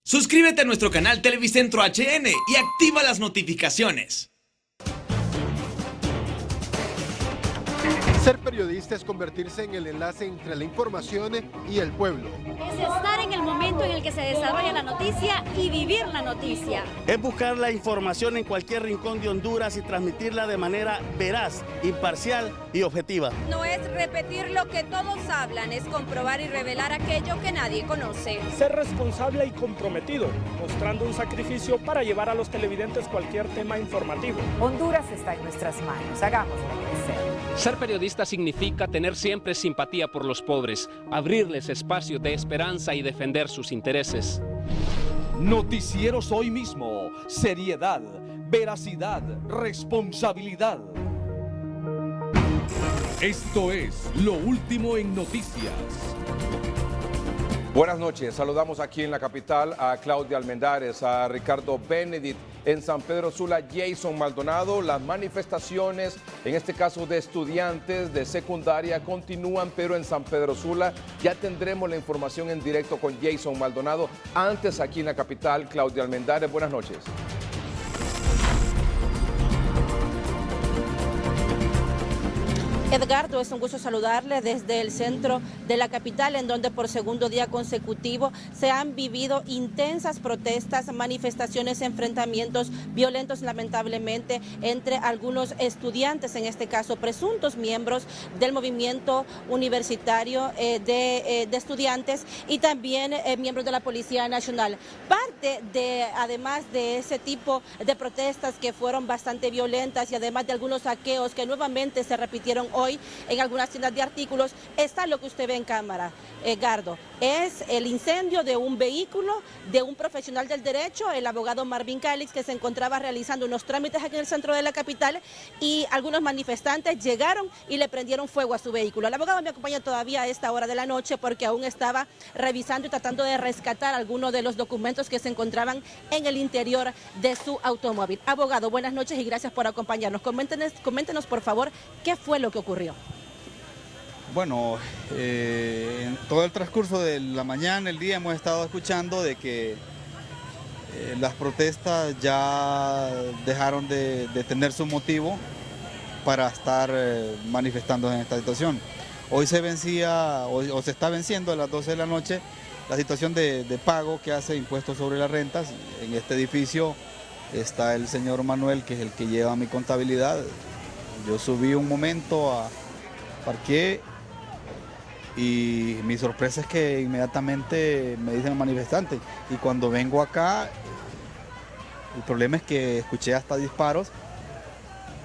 Suscríbete a nuestro canal Televicentro HN y activa las notificaciones. Ser periodista es convertirse en el enlace entre la información y el pueblo. Es estar en el momento en el que se desarrolla la noticia y vivir la noticia. Es buscar la información en cualquier rincón de Honduras y transmitirla de manera veraz, imparcial y objetiva. No es repetir lo que todos hablan, es comprobar y revelar aquello que nadie conoce. Ser responsable y comprometido, mostrando un sacrificio para llevar a los televidentes cualquier tema informativo. Honduras está en nuestras manos, hagámosla crecer. Ser periodista significa tener siempre simpatía por los pobres, abrirles espacio de esperanza y defender sus intereses. Noticieros hoy mismo, seriedad, veracidad, responsabilidad. Esto es Lo Último en Noticias. Buenas noches, saludamos aquí en la capital a Claudia Almendares, a Ricardo Benedict, en San Pedro Sula, Jason Maldonado. Las manifestaciones, en este caso de estudiantes de secundaria, continúan, pero en San Pedro Sula ya tendremos la información en directo con Jason Maldonado. Antes aquí en la capital, Claudia Almendares, buenas noches. Edgardo, es un gusto saludarle desde el centro de la capital, en donde por segundo día consecutivo se han vivido intensas protestas, manifestaciones, enfrentamientos violentos, lamentablemente, entre algunos estudiantes, en este caso presuntos miembros del movimiento universitario de estudiantes y también miembros de la Policía Nacional. Parte de, además de ese tipo de protestas que fueron bastante violentas y además de algunos saqueos que nuevamente se repitieron hoy en algunas tiendas de artículos, está lo que usted ve en cámara, Edgardo. Es el incendio de un vehículo de un profesional del derecho, el abogado Marvin Calix, que se encontraba realizando unos trámites aquí en el centro de la capital, y algunos manifestantes llegaron y le prendieron fuego a su vehículo. El abogado me acompaña todavía a esta hora de la noche porque aún estaba revisando y tratando de rescatar algunos de los documentos que se encontraban en el interior de su automóvil. Abogado, buenas noches y gracias por acompañarnos. Coméntenos por favor, ¿qué fue lo que ocurrió? Bueno, en todo el transcurso de la mañana, el día, hemos estado escuchando de que las protestas ya dejaron de tener su motivo para estar manifestando en esta situación. Hoy se vencía, o se está venciendo a las 12 de la noche, la situación de pago que hace impuestos sobre las rentas. En este edificio está el señor Manuel, que es el que lleva mi contabilidad. Yo subí un momento, parqué, y mi sorpresa es que inmediatamente me dicen manifestantes. Y cuando vengo acá, el problema es que escuché hasta disparos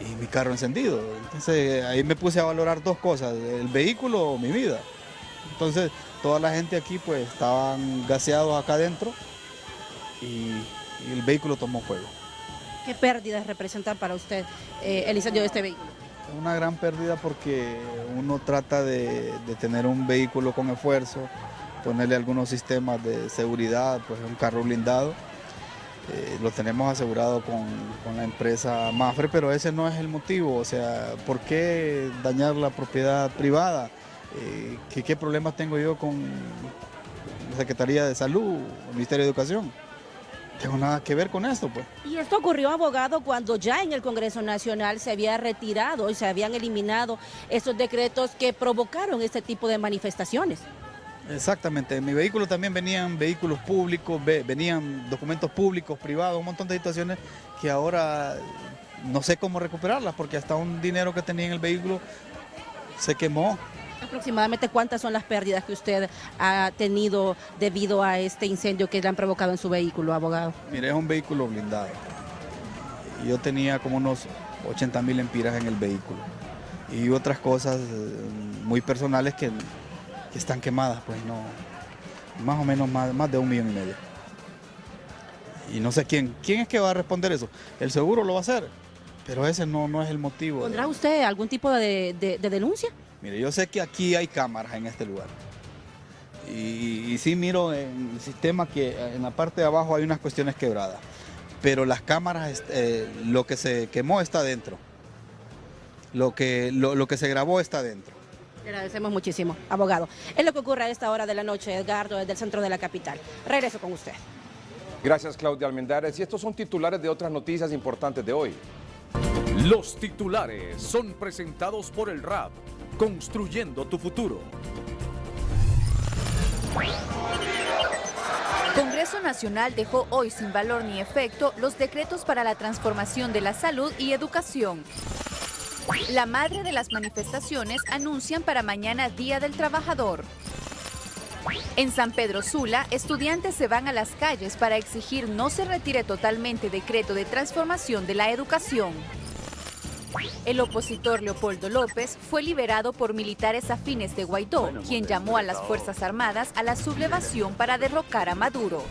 y mi carro encendido. Entonces ahí me puse a valorar dos cosas, el vehículo o mi vida. Entonces toda la gente aquí pues estaban gaseados acá adentro y el vehículo tomó fuego. ¿Qué pérdidas representan para usted el incendio de este vehículo? Una gran pérdida porque uno trata de tener un vehículo con esfuerzo, ponerle algunos sistemas de seguridad, pues un carro blindado. Lo tenemos asegurado con la empresa Mafre, pero ese no es el motivo. O sea, ¿por qué dañar la propiedad privada? ¿Qué problemas tengo yo con la Secretaría de Salud, el Ministerio de Educación? No tengo nada que ver con esto, pues. Y esto ocurrió, abogado, cuando ya en el Congreso Nacional se había retirado y se habían eliminado esos decretos que provocaron este tipo de manifestaciones. Exactamente, en mi vehículo también venían vehículos públicos, venían documentos públicos, privados, un montón de situaciones que ahora no sé cómo recuperarlas porque hasta un dinero que tenía en el vehículo se quemó. Aproximadamente, ¿cuántas son las pérdidas que usted ha tenido debido a este incendio que le han provocado en su vehículo, abogado? Mire, es un vehículo blindado. Yo tenía como unos 80.000 empiras en el vehículo y otras cosas muy personales que están quemadas, pues no, más o menos más de 1,5 millones. Y no sé quién es que va a responder eso. El seguro lo va a hacer, pero ese no es el motivo. ¿Pondrá usted algún tipo de denuncia? Mire, yo sé que aquí hay cámaras en este lugar. Y sí miro en el sistema que en la parte de abajo hay unas cuestiones quebradas. Pero las cámaras, lo que se quemó está dentro. Lo que se grabó está dentro. Le agradecemos muchísimo, abogado. Es lo que ocurre a esta hora de la noche, Edgardo, desde el centro de la capital. Regreso con usted. Gracias, Claudia Almendares. Y estos son titulares de otras noticias importantes de hoy. Los titulares son presentados por el RAP, construyendo tu futuro. Congreso Nacional dejó hoy sin valor ni efecto los decretos para la transformación de la salud y educación. La madre de las manifestaciones anuncian para mañana Día del Trabajador. En San Pedro Sula, estudiantes se van a las calles para exigir no se retire totalmente decreto de transformación de la educación. El opositor Leopoldo López fue liberado por militares afines de Guaidó, quien llamó a las Fuerzas Armadas a la sublevación para derrocar a Maduro.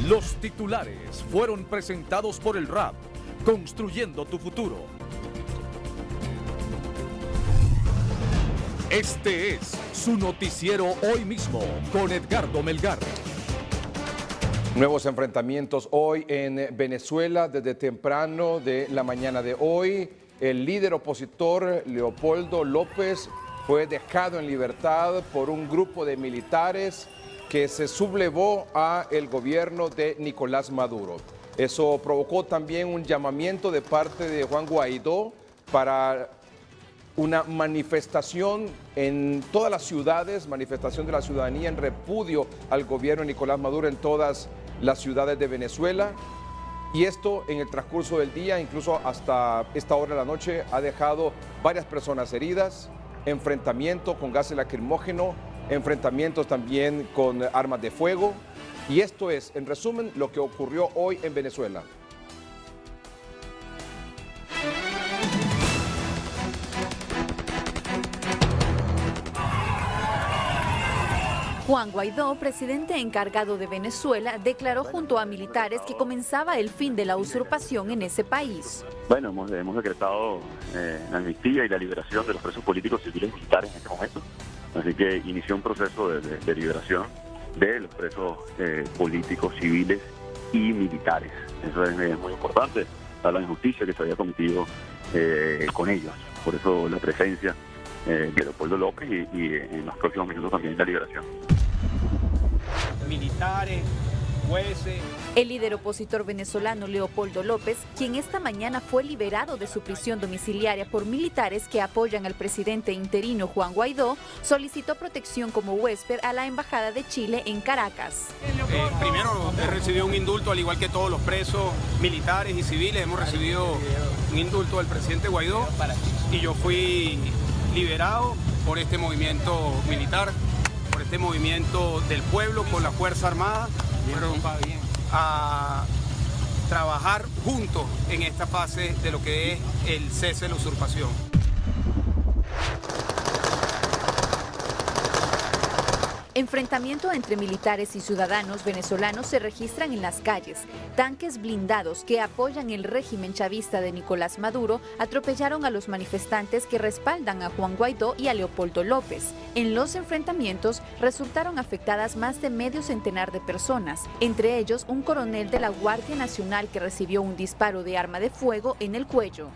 Los titulares fueron presentados por el RAP, construyendo tu futuro. Este es su noticiero hoy mismo con Edgardo Melgar. Nuevos enfrentamientos hoy en Venezuela desde temprano de la mañana de hoy. El líder opositor Leopoldo López fue dejado en libertad por un grupo de militares que se sublevó a el gobierno de Nicolás Maduro. Eso provocó también un llamamiento de parte de Juan Guaidó para una manifestación en todas las ciudades, manifestación de la ciudadanía en repudio al gobierno de Nicolás Maduro en todas las ciudades de Venezuela. Y esto en el transcurso del día, incluso hasta esta hora de la noche, ha dejado varias personas heridas, enfrentamiento con gases lacrimógeno, enfrentamientos también con armas de fuego. Y esto es, en resumen, lo que ocurrió hoy en Venezuela. Juan Guaidó, presidente encargado de Venezuela, declaró junto a militares que comenzaba el fin de la usurpación en ese país. Bueno, hemos decretado la amnistía y la liberación de los presos políticos, civiles y militares en este momento. Así que inició un proceso de liberación de los presos políticos, civiles y militares. Eso es muy importante, a la injusticia que se había cometido con ellos. Por eso la presencia de Leopoldo López y en los próximos minutos también la liberación. Militares, jueces. El líder opositor venezolano Leopoldo López, quien esta mañana fue liberado de su prisión domiciliaria por militares que apoyan al presidente interino Juan Guaidó, solicitó protección como huésped a la Embajada de Chile en Caracas. Primero he recibido un indulto, al igual que todos los presos militares y civiles, hemos recibido un indulto del presidente Guaidó y yo fui liberado por este movimiento militar, por este movimiento del pueblo con la Fuerza Armada, a trabajar juntos en esta fase de lo que es el cese de la usurpación. Enfrentamiento entre militares y ciudadanos venezolanos se registran en las calles. Tanques blindados que apoyan el régimen chavista de Nicolás Maduro atropellaron a los manifestantes que respaldan a Juan Guaidó y a Leopoldo López. En los enfrentamientos resultaron afectadas más de medio centenar de personas, entre ellos un coronel de la Guardia Nacional que recibió un disparo de arma de fuego en el cuello.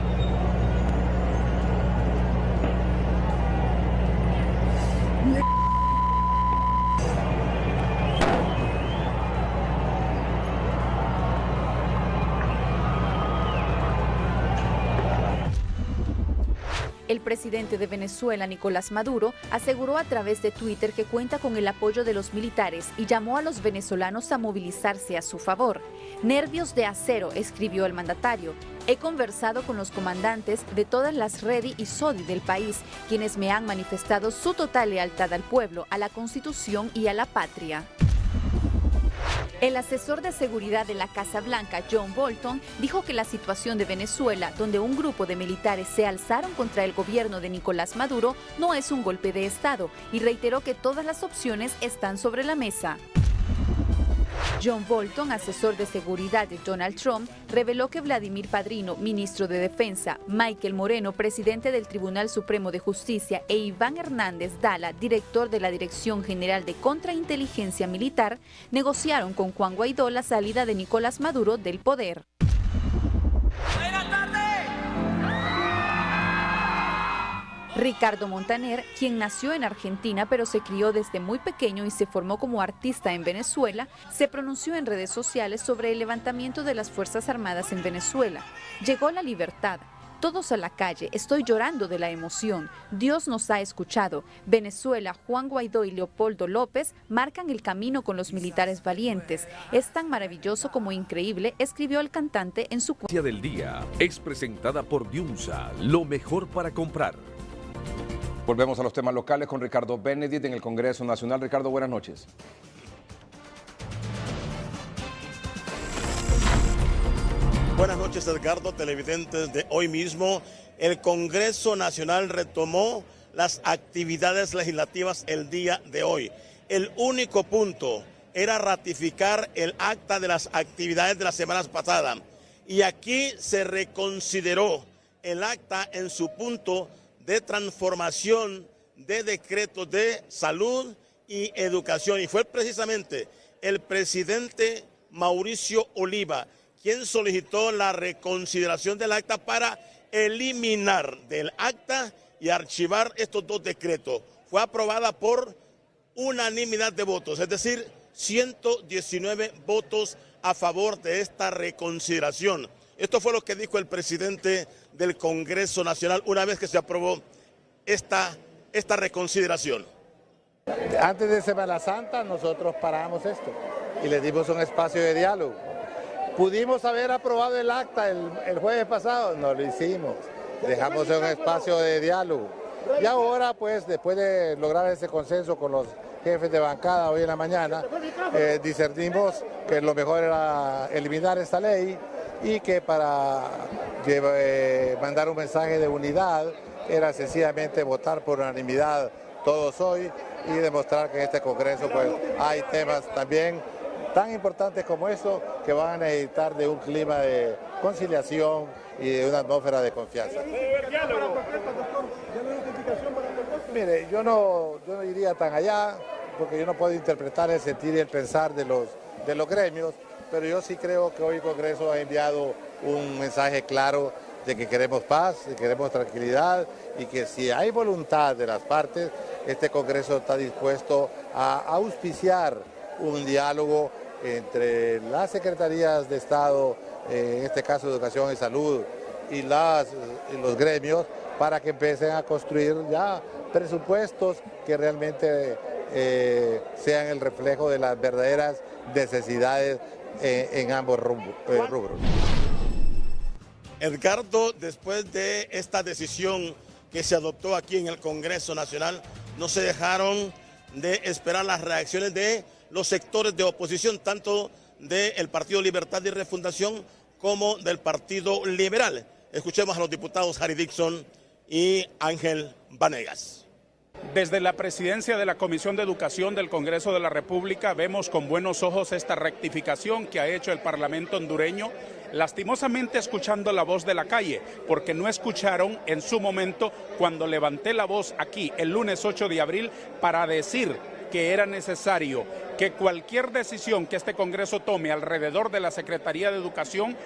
El presidente de Venezuela, Nicolás Maduro, aseguró a través de Twitter que cuenta con el apoyo de los militares y llamó a los venezolanos a movilizarse a su favor. Nervios de acero, escribió el mandatario. He conversado con los comandantes de todas las REDI y SODI del país, quienes me han manifestado su total lealtad al pueblo, a la Constitución y a la patria. El asesor de seguridad de la Casa Blanca, John Bolton, dijo que la situación de Venezuela, donde un grupo de militares se alzaron contra el gobierno de Nicolás Maduro, no es un golpe de Estado y reiteró que todas las opciones están sobre la mesa. John Bolton, asesor de seguridad de Donald Trump, reveló que Vladimir Padrino, ministro de Defensa, Michael Moreno, presidente del Tribunal Supremo de Justicia, e Iván Hernández Dala, director de la Dirección General de Contrainteligencia Militar, negociaron con Juan Guaidó la salida de Nicolás Maduro del poder. Ricardo Montaner, quien nació en Argentina pero se crió desde muy pequeño y se formó como artista en Venezuela, se pronunció en redes sociales sobre el levantamiento de las Fuerzas Armadas en Venezuela. Llegó la libertad. Todos a la calle, estoy llorando de la emoción. Dios nos ha escuchado. Venezuela, Juan Guaidó y Leopoldo López marcan el camino con los militares valientes. Es tan maravilloso como increíble, escribió el cantante en su cuenta del día. Es presentada por Diunsa, lo mejor para comprar. Volvemos a los temas locales con Ricardo Benedict en el Congreso Nacional. Ricardo, buenas noches. Buenas noches, Edgardo, televidentes de hoy mismo. El Congreso Nacional retomó las actividades legislativas el día de hoy. El único punto era ratificar el acta de las actividades de las semanas pasadas. Y aquí se reconsideró el acta en su punto de transformación de decretos de salud y educación. Y fue precisamente el presidente Mauricio Oliva quien solicitó la reconsideración del acta para eliminar del acta y archivar estos dos decretos. Fue aprobada por unanimidad de votos, es decir, 119 votos a favor de esta reconsideración. Esto fue lo que dijo el presidente del Congreso Nacional una vez que se aprobó esta reconsideración. Antes de Semana Santa nosotros paramos esto y le dimos un espacio de diálogo. Pudimos haber aprobado el acta el jueves pasado, no lo hicimos, dejamos un espacio de diálogo. Y ahora, pues, después de lograr ese consenso con los jefes de bancada hoy en la mañana, discernimos que lo mejor era eliminar esta ley y que para mandar un mensaje de unidad era sencillamente votar por unanimidad todos hoy y demostrar que en este Congreso pues, hay temas también tan importantes como eso que van a necesitar de un clima de conciliación y de una atmósfera de confianza. Mire, yo no iría tan allá porque yo no puedo interpretar el sentir y el pensar de los gremios, pero yo sí creo que hoy el Congreso ha enviado un mensaje claro de que queremos paz, de que queremos tranquilidad y que si hay voluntad de las partes, este Congreso está dispuesto a auspiciar un diálogo entre las secretarías de Estado, en este caso Educación y Salud, y los gremios, para que empiecen a construir ya presupuestos que realmente sean el reflejo de las verdaderas necesidades en ambos rubros. Edgardo, después de esta decisión que se adoptó aquí en el Congreso Nacional, no se dejaron de esperar las reacciones de los sectores de oposición, tanto del Partido Libertad y Refundación como del Partido Liberal. Escuchemos a los diputados Harry Dixon y Ángel Vanegas. Desde la presidencia de la Comisión de Educación del Congreso de la República vemos con buenos ojos esta rectificación que ha hecho el Parlamento hondureño, lastimosamente escuchando la voz de la calle, porque no escucharon en su momento cuando levanté la voz aquí el lunes 8 de abril para decir que era necesario que cualquier decisión que este Congreso tome alrededor de la Secretaría de Educación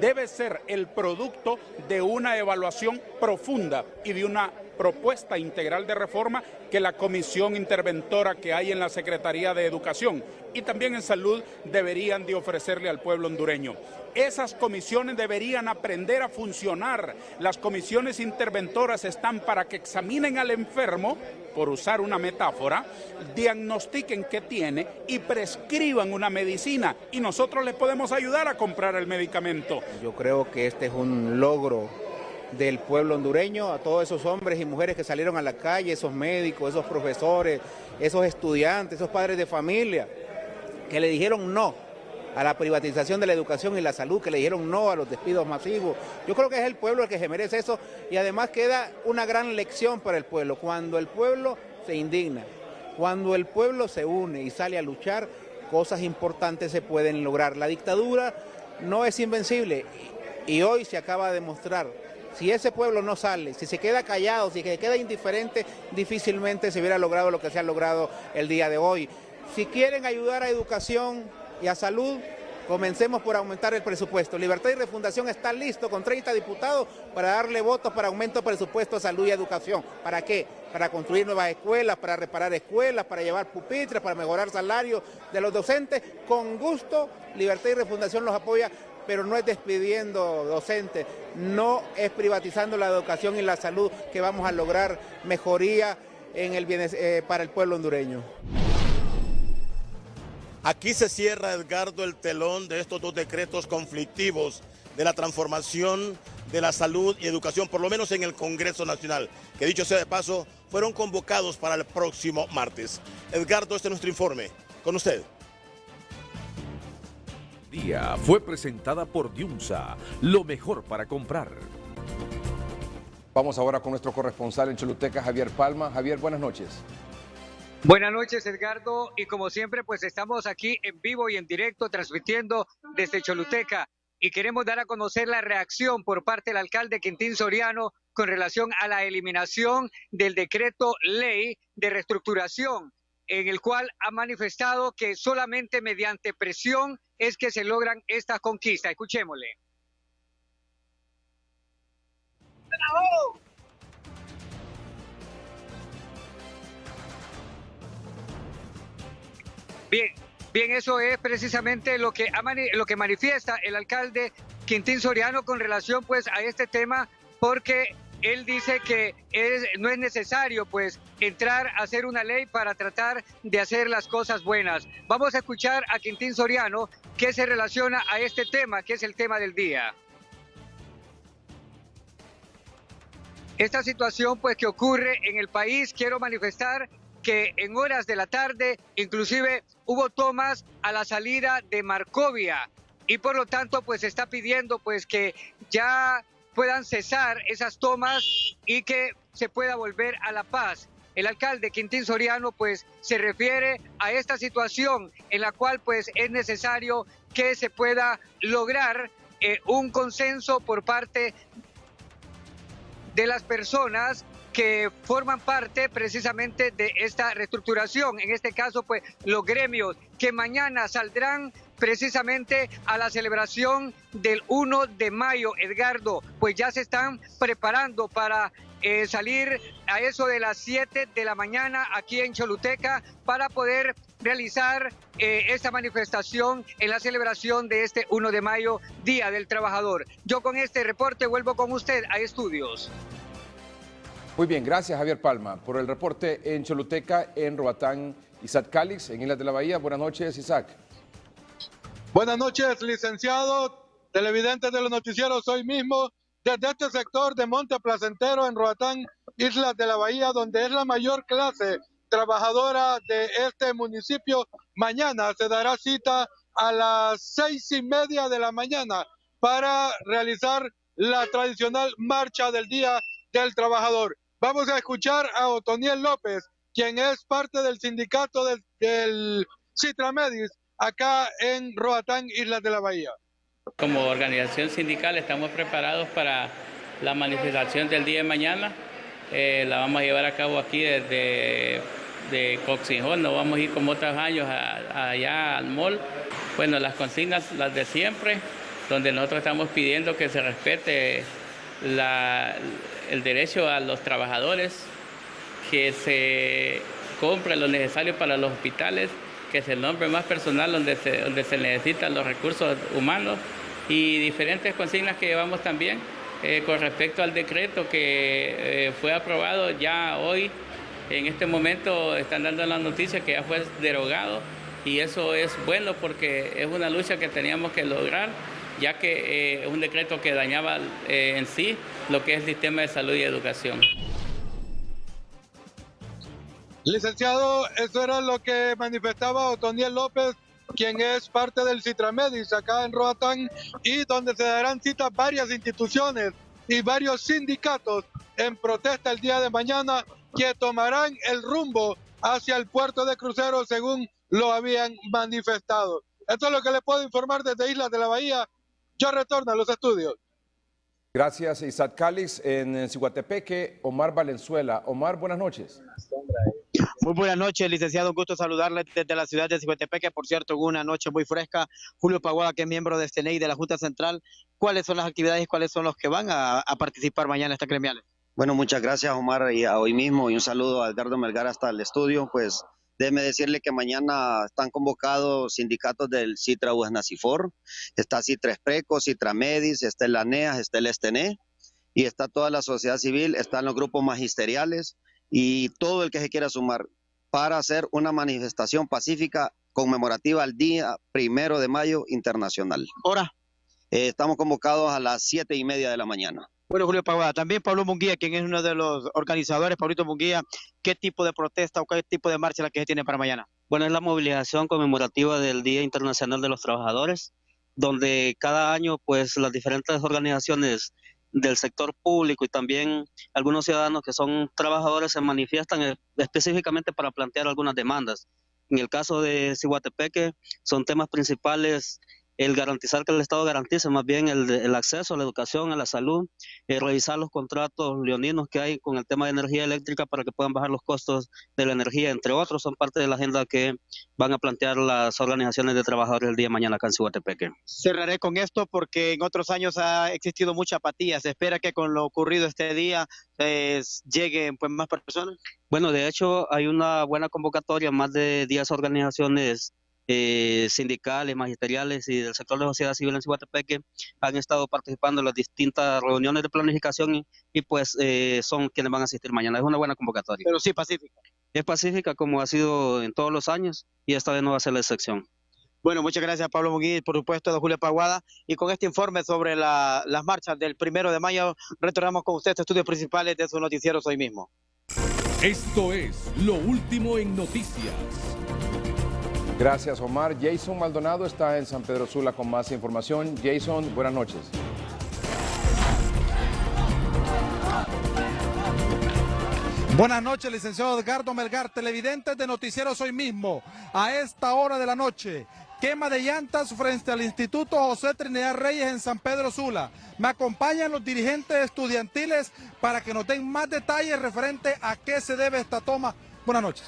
debe ser el producto de una evaluación profunda y de una propuesta integral de reforma que la comisión interventora que hay en la Secretaría de Educación y también en Salud deberían de ofrecerle al pueblo hondureño. Esas comisiones deberían aprender a funcionar. Las comisiones interventoras están para que examinen al enfermo, por usar una metáfora, diagnostiquen qué tiene y prescriban una medicina y nosotros les podemos ayudar a comprar el medicamento. Yo creo que este es un logro del pueblo hondureño, a todos esos hombres y mujeres que salieron a la calle, esos médicos, esos profesores, esos estudiantes, esos padres de familia, que le dijeron no a la privatización de la educación y la salud, que le dijeron no a los despidos masivos. Yo creo que es el pueblo el que se merece eso y además queda una gran lección para el pueblo. Cuando el pueblo se indigna, cuando el pueblo se une y sale a luchar, cosas importantes se pueden lograr. La dictadura no es invencible y hoy se acaba de demostrar. Si ese pueblo no sale, si se queda callado, si se queda indiferente, difícilmente se hubiera logrado lo que se ha logrado el día de hoy. Si quieren ayudar a educación y a salud, Comencemos por aumentar el presupuesto. Libertad y Refundación está listo con 30 diputados para darle votos para aumento de presupuesto a salud y educación. ¿Para qué? Para construir nuevas escuelas, para reparar escuelas, para llevar pupitres, para mejorar salarios de los docentes. Con gusto, Libertad y Refundación los apoya, pero no es despidiendo docentes, no es privatizando la educación y la salud que vamos a lograr mejoría en el para el pueblo hondureño. Aquí se cierra, Edgardo, el telón de estos dos decretos conflictivos de la transformación de la salud y educación, por lo menos en el Congreso Nacional, que dicho sea de paso, fueron convocados para el próximo martes. Edgardo, este es nuestro informe. Con usted. Día fue presentada por Diunsa, lo mejor para comprar. Vamos ahora con nuestro corresponsal en Choluteca, Javier Palma. Javier, buenas noches. Buenas noches, Edgardo, y como siempre, pues estamos aquí en vivo y en directo transmitiendo desde Choluteca y queremos dar a conocer la reacción por parte del alcalde Quintín Soriano con relación a la eliminación del decreto ley de reestructuración, en el cual ha manifestado que solamente mediante presión es que se logran estas conquistas. Escuchémosle. Bien, eso es precisamente lo que manifiesta el alcalde Quintín Soriano con relación pues a este tema, porque él dice que no es necesario pues entrar a hacer una ley para tratar de hacer las cosas buenas. Vamos a escuchar a Quintín Soriano que se relaciona a este tema, que es el tema del día. Esta situación pues que ocurre en el país, quiero manifestar que en horas de la tarde inclusive hubo tomas a la salida de Marcovia y por lo tanto pues se está pidiendo pues que ya puedan cesar esas tomas y que se pueda volver a la paz. El alcalde Quintín Soriano pues se refiere a esta situación en la cual pues es necesario que se pueda lograr un consenso por parte de las personas que forman parte precisamente de esta reestructuración. En este caso, pues, los gremios que mañana saldrán precisamente a la celebración del 1 de mayo, Edgardo, pues ya se están preparando para salir a eso de las 7 de la mañana aquí en Choluteca para poder realizar esta manifestación en la celebración de este 1 de mayo, Día del Trabajador. Yo con este reporte vuelvo con usted a estudios. Muy bien, gracias Javier Palma por el reporte en Choluteca, en Roatán, Isaac Calix, en Islas de la Bahía. Buenas noches, Isaac. Buenas noches, licenciado, televidentes de los noticieros hoy mismo, desde este sector de Monte Placentero en Roatán, Islas de la Bahía, donde es la mayor clase trabajadora de este municipio. Mañana se dará cita a las 6:30 de la mañana para realizar la tradicional marcha del Día del Trabajador. Vamos a escuchar a Otoniel López, quien es parte del sindicato del Citramedis acá en Roatán, Islas de la Bahía. Como organización sindical estamos preparados para la manifestación del día de mañana. La vamos a llevar a cabo aquí desde Coxinjón, no vamos a ir como otros años allá al mall. Bueno, las consignas, las de siempre, donde nosotros estamos pidiendo que se respete el derecho a los trabajadores, que se compre lo necesario para los hospitales, que se nombre más personal donde se necesitan los recursos humanos y diferentes consignas que llevamos también con respecto al decreto que fue aprobado ya hoy. En este momento están dando la noticia que ya fue derogado y eso es bueno porque es una lucha que teníamos que lograr, ya que es un decreto que dañaba en sí lo que es el sistema de salud y educación. Licenciado, eso era lo que manifestaba Otoniel López, quien es parte del Citramedis acá en Roatán, y donde se darán cita varias instituciones y varios sindicatos en protesta el día de mañana, que tomarán el rumbo hacia el puerto de cruceros según lo habían manifestado. Esto es lo que le puedo informar desde Islas de la Bahía. Yo retorno a los estudios. Gracias, Isaac Calix. En Ciguatepeque, Omar Valenzuela. Omar, buenas noches. Muy buenas noches, licenciado. Un gusto saludarle desde la ciudad de Zihuetepeque. Por cierto, una noche muy fresca. Julio Paguada, que es miembro de CNE y de la Junta Central. ¿Cuáles son las actividades y cuáles son los que van a participar mañana en estas gremiales? Bueno, muchas gracias, Omar, y a hoy mismo, y un saludo a Edgardo Melgar hasta el estudio. Pues déjeme decirle que mañana están convocados sindicatos del Citra USNACIFOR, está Citra Espreco, Citra Medis, está el ANEA, está el STNE, y está toda la sociedad civil, están los grupos magisteriales y todo el que se quiera sumar para hacer una manifestación pacífica conmemorativa al Día 1 de Mayo Internacional. ¿Hora? Estamos convocados a las 7:30 de la mañana. Bueno, Julio Paguada, también Pablo Munguía, quien es uno de los organizadores. Pablito Munguía, ¿qué tipo de protesta o qué tipo de marcha la que se tiene para mañana? Bueno, es la movilización conmemorativa del Día Internacional de los Trabajadores, donde cada año pues las diferentes organizaciones del sector público y también algunos ciudadanos que son trabajadores se manifiestan específicamente para plantear algunas demandas. En el caso de Zihuetepeque son temas principales el garantizar que el Estado garantice más bien el acceso a la educación, a la salud, revisar los contratos leoninos que hay con el tema de energía eléctrica para que puedan bajar los costos de la energía, entre otros, son parte de la agenda que van a plantear las organizaciones de trabajadores el día de mañana acá en Zihuetepeque. Cerraré con esto porque en otros años ha existido mucha apatía. ¿Se espera que con lo ocurrido este día lleguen pues más personas? Bueno, de hecho hay una buena convocatoria, más de 10 organizaciones sindicales, magisteriales y del sector de la sociedad civil en Zihuetepeque han estado participando en las distintas reuniones de planificación y pues son quienes van a asistir mañana. Es una buena convocatoria. Pero sí pacífica. Es pacífica como ha sido en todos los años y esta vez no va a ser la excepción. Bueno, muchas gracias Pablo Munguía y por supuesto a Julio Paguada. Y con este informe sobre las marchas del 1 de mayo, retornamos con ustedes estudios principales de su noticiero Hoy Mismo. Esto es Lo Último en Noticias. Gracias, Omar. Jason Maldonado está en San Pedro Sula con más información. Jason, buenas noches. Buenas noches, licenciado Edgardo Melgar, televidentes de Noticieros Hoy Mismo. A esta hora de la noche, quema de llantas frente al Instituto José Trinidad Reyes en San Pedro Sula. Me acompañan los dirigentes estudiantiles para que nos den más detalles referente a qué se debe esta toma. Buenas noches.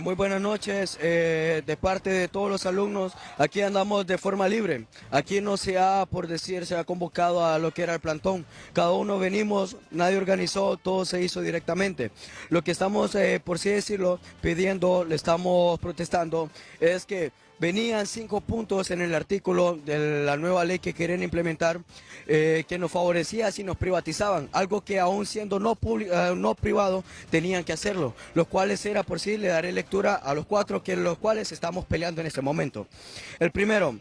Muy buenas noches, de parte de todos los alumnos, aquí andamos de forma libre, aquí no se ha, por decir, se ha convocado a lo que era el plantón, cada uno venimos, nadie organizó, todo se hizo directamente. Lo que estamos, por así decirlo, pidiendo, le estamos protestando, es que venían 5 puntos en el artículo de la nueva ley que quieren implementar que nos favorecía si nos privatizaban, algo que aún siendo no privado tenían que hacerlo, los cuales era por sí, le daré lectura a los 4 que los cuales estamos peleando en este momento. El primero,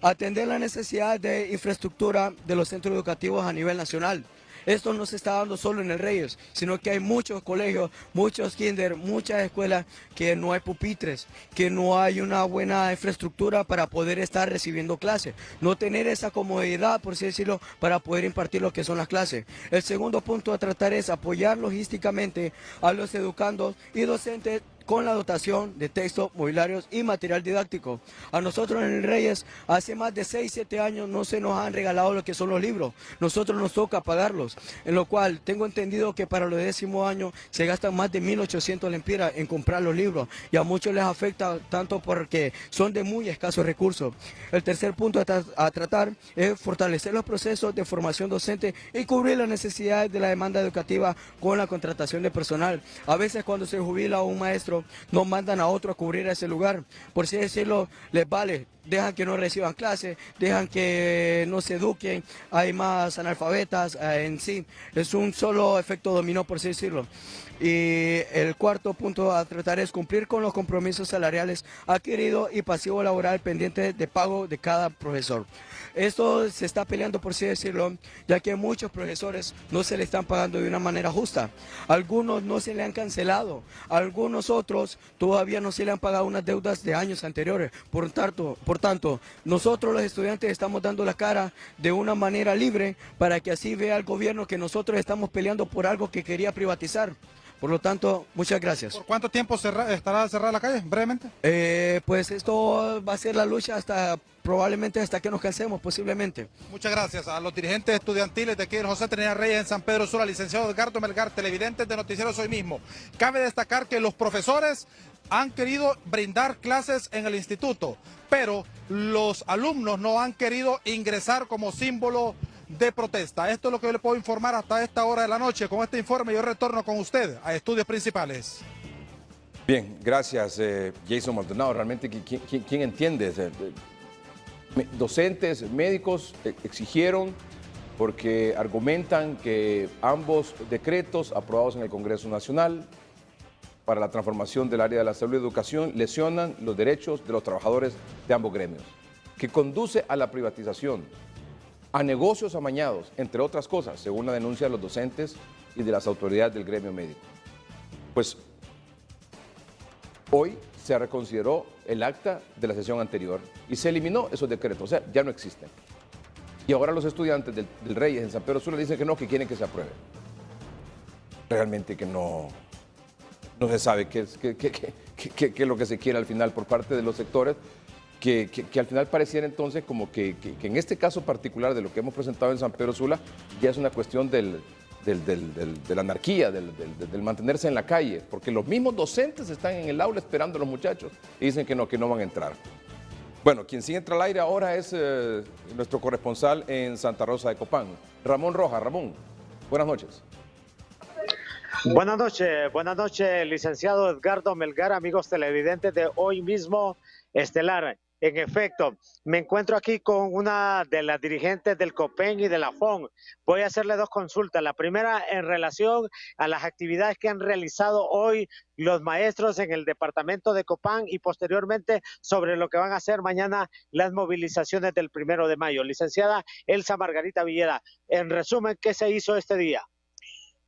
atender la necesidad de infraestructura de los centros educativos a nivel nacional. Esto no se está dando solo en el Reyes, sino que hay muchos colegios, muchos kinder, muchas escuelas que no hay pupitres, que no hay una buena infraestructura para poder estar recibiendo clases, no tener esa comodidad, por así decirlo, para poder impartir lo que son las clases. El segundo punto a tratar es apoyar logísticamente a los educandos y docentes con la dotación de textos, mobiliarios y material didáctico. A nosotros en el Reyes, hace más de 6-7 años no se nos han regalado lo que son los libros. Nosotros nos toca pagarlos, en lo cual tengo entendido que para los 10º años se gastan más de 1.800 lempiras en comprar los libros y a muchos les afecta tanto porque son de muy escasos recursos. El tercer punto a tratar es fortalecer los procesos de formación docente y cubrir las necesidades de la demanda educativa con la contratación de personal. A veces cuando se jubila un maestro, no mandan a otro a cubrir ese lugar, por así decirlo, les vale, dejan que no reciban clases, dejan que no se eduquen, hay más analfabetas en sí, es un solo efecto dominó, por así decirlo. Y el cuarto punto a tratar es cumplir con los compromisos salariales adquiridos y pasivo laboral pendiente de pago de cada profesor. Esto se está peleando, por así decirlo, ya que muchos profesores no se le están pagando de una manera justa. Algunos no se le han cancelado, algunos otros todavía no se le han pagado unas deudas de años anteriores. Por tanto, nosotros los estudiantes estamos dando la cara de una manera libre para que así vea el gobierno que nosotros estamos peleando por algo que quería privatizar. Por lo tanto, muchas gracias. ¿Por cuánto tiempo estará cerrada la calle, brevemente? Pues esto va a ser la lucha probablemente hasta que nos cansemos, posiblemente. Muchas gracias a los dirigentes estudiantiles de aquí en José Trinidad Reyes en San Pedro Sula, licenciado Edgardo Melgar, televidentes de Noticieros Hoy Mismo. Cabe destacar que los profesores han querido brindar clases en el instituto, pero los alumnos no han querido ingresar como símbolo de protesta. Esto es lo que yo le puedo informar hasta esta hora de la noche. Con este informe yo retorno con usted a Estudios Principales. Bien, gracias Jason Maldonado. Realmente, ¿quién entiende? Docentes, médicos exigieron porque argumentan que ambos decretos aprobados en el Congreso Nacional para la transformación del área de la salud y educación lesionan los derechos de los trabajadores de ambos gremios, que conduce a la privatización, a negocios amañados, entre otras cosas, según la denuncia de los docentes y de las autoridades del gremio médico. Pues hoy se reconsideró el acta de la sesión anterior y se eliminó esos decretos, o sea, ya no existen. Y ahora los estudiantes del Reyes en San Pedro Sula dicen que no, que quieren que se apruebe. Realmente que no se sabe qué es lo que se quiere al final por parte de los sectores, que al final pareciera entonces como que en este caso particular de lo que hemos presentado en San Pedro Sula ya es una cuestión de la anarquía, del mantenerse en la calle, porque los mismos docentes están en el aula esperando a los muchachos y dicen que no van a entrar. Bueno, quien sí entra al aire ahora es nuestro corresponsal en Santa Rosa de Copán, Ramón Rojas. Ramón, buenas noches. Buenas noches, licenciado Edgardo Melgar, amigos televidentes de Hoy Mismo Estelar. En efecto, me encuentro aquí con una de las dirigentes del COPEN y de la FON. Voy a hacerle dos consultas. La primera en relación a las actividades que han realizado hoy los maestros en el departamento de Copán y posteriormente sobre lo que van a hacer mañana las movilizaciones del 1 de mayo. Licenciada Elsa Margarita Villeda, en resumen, ¿qué se hizo este día?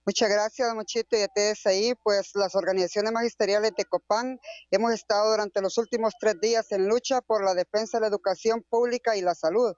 Muchas gracias, Mochito y a ustedes ahí. Pues las organizaciones magisteriales de Copán hemos estado durante los últimos 3 días en lucha por la defensa de la educación pública y la salud.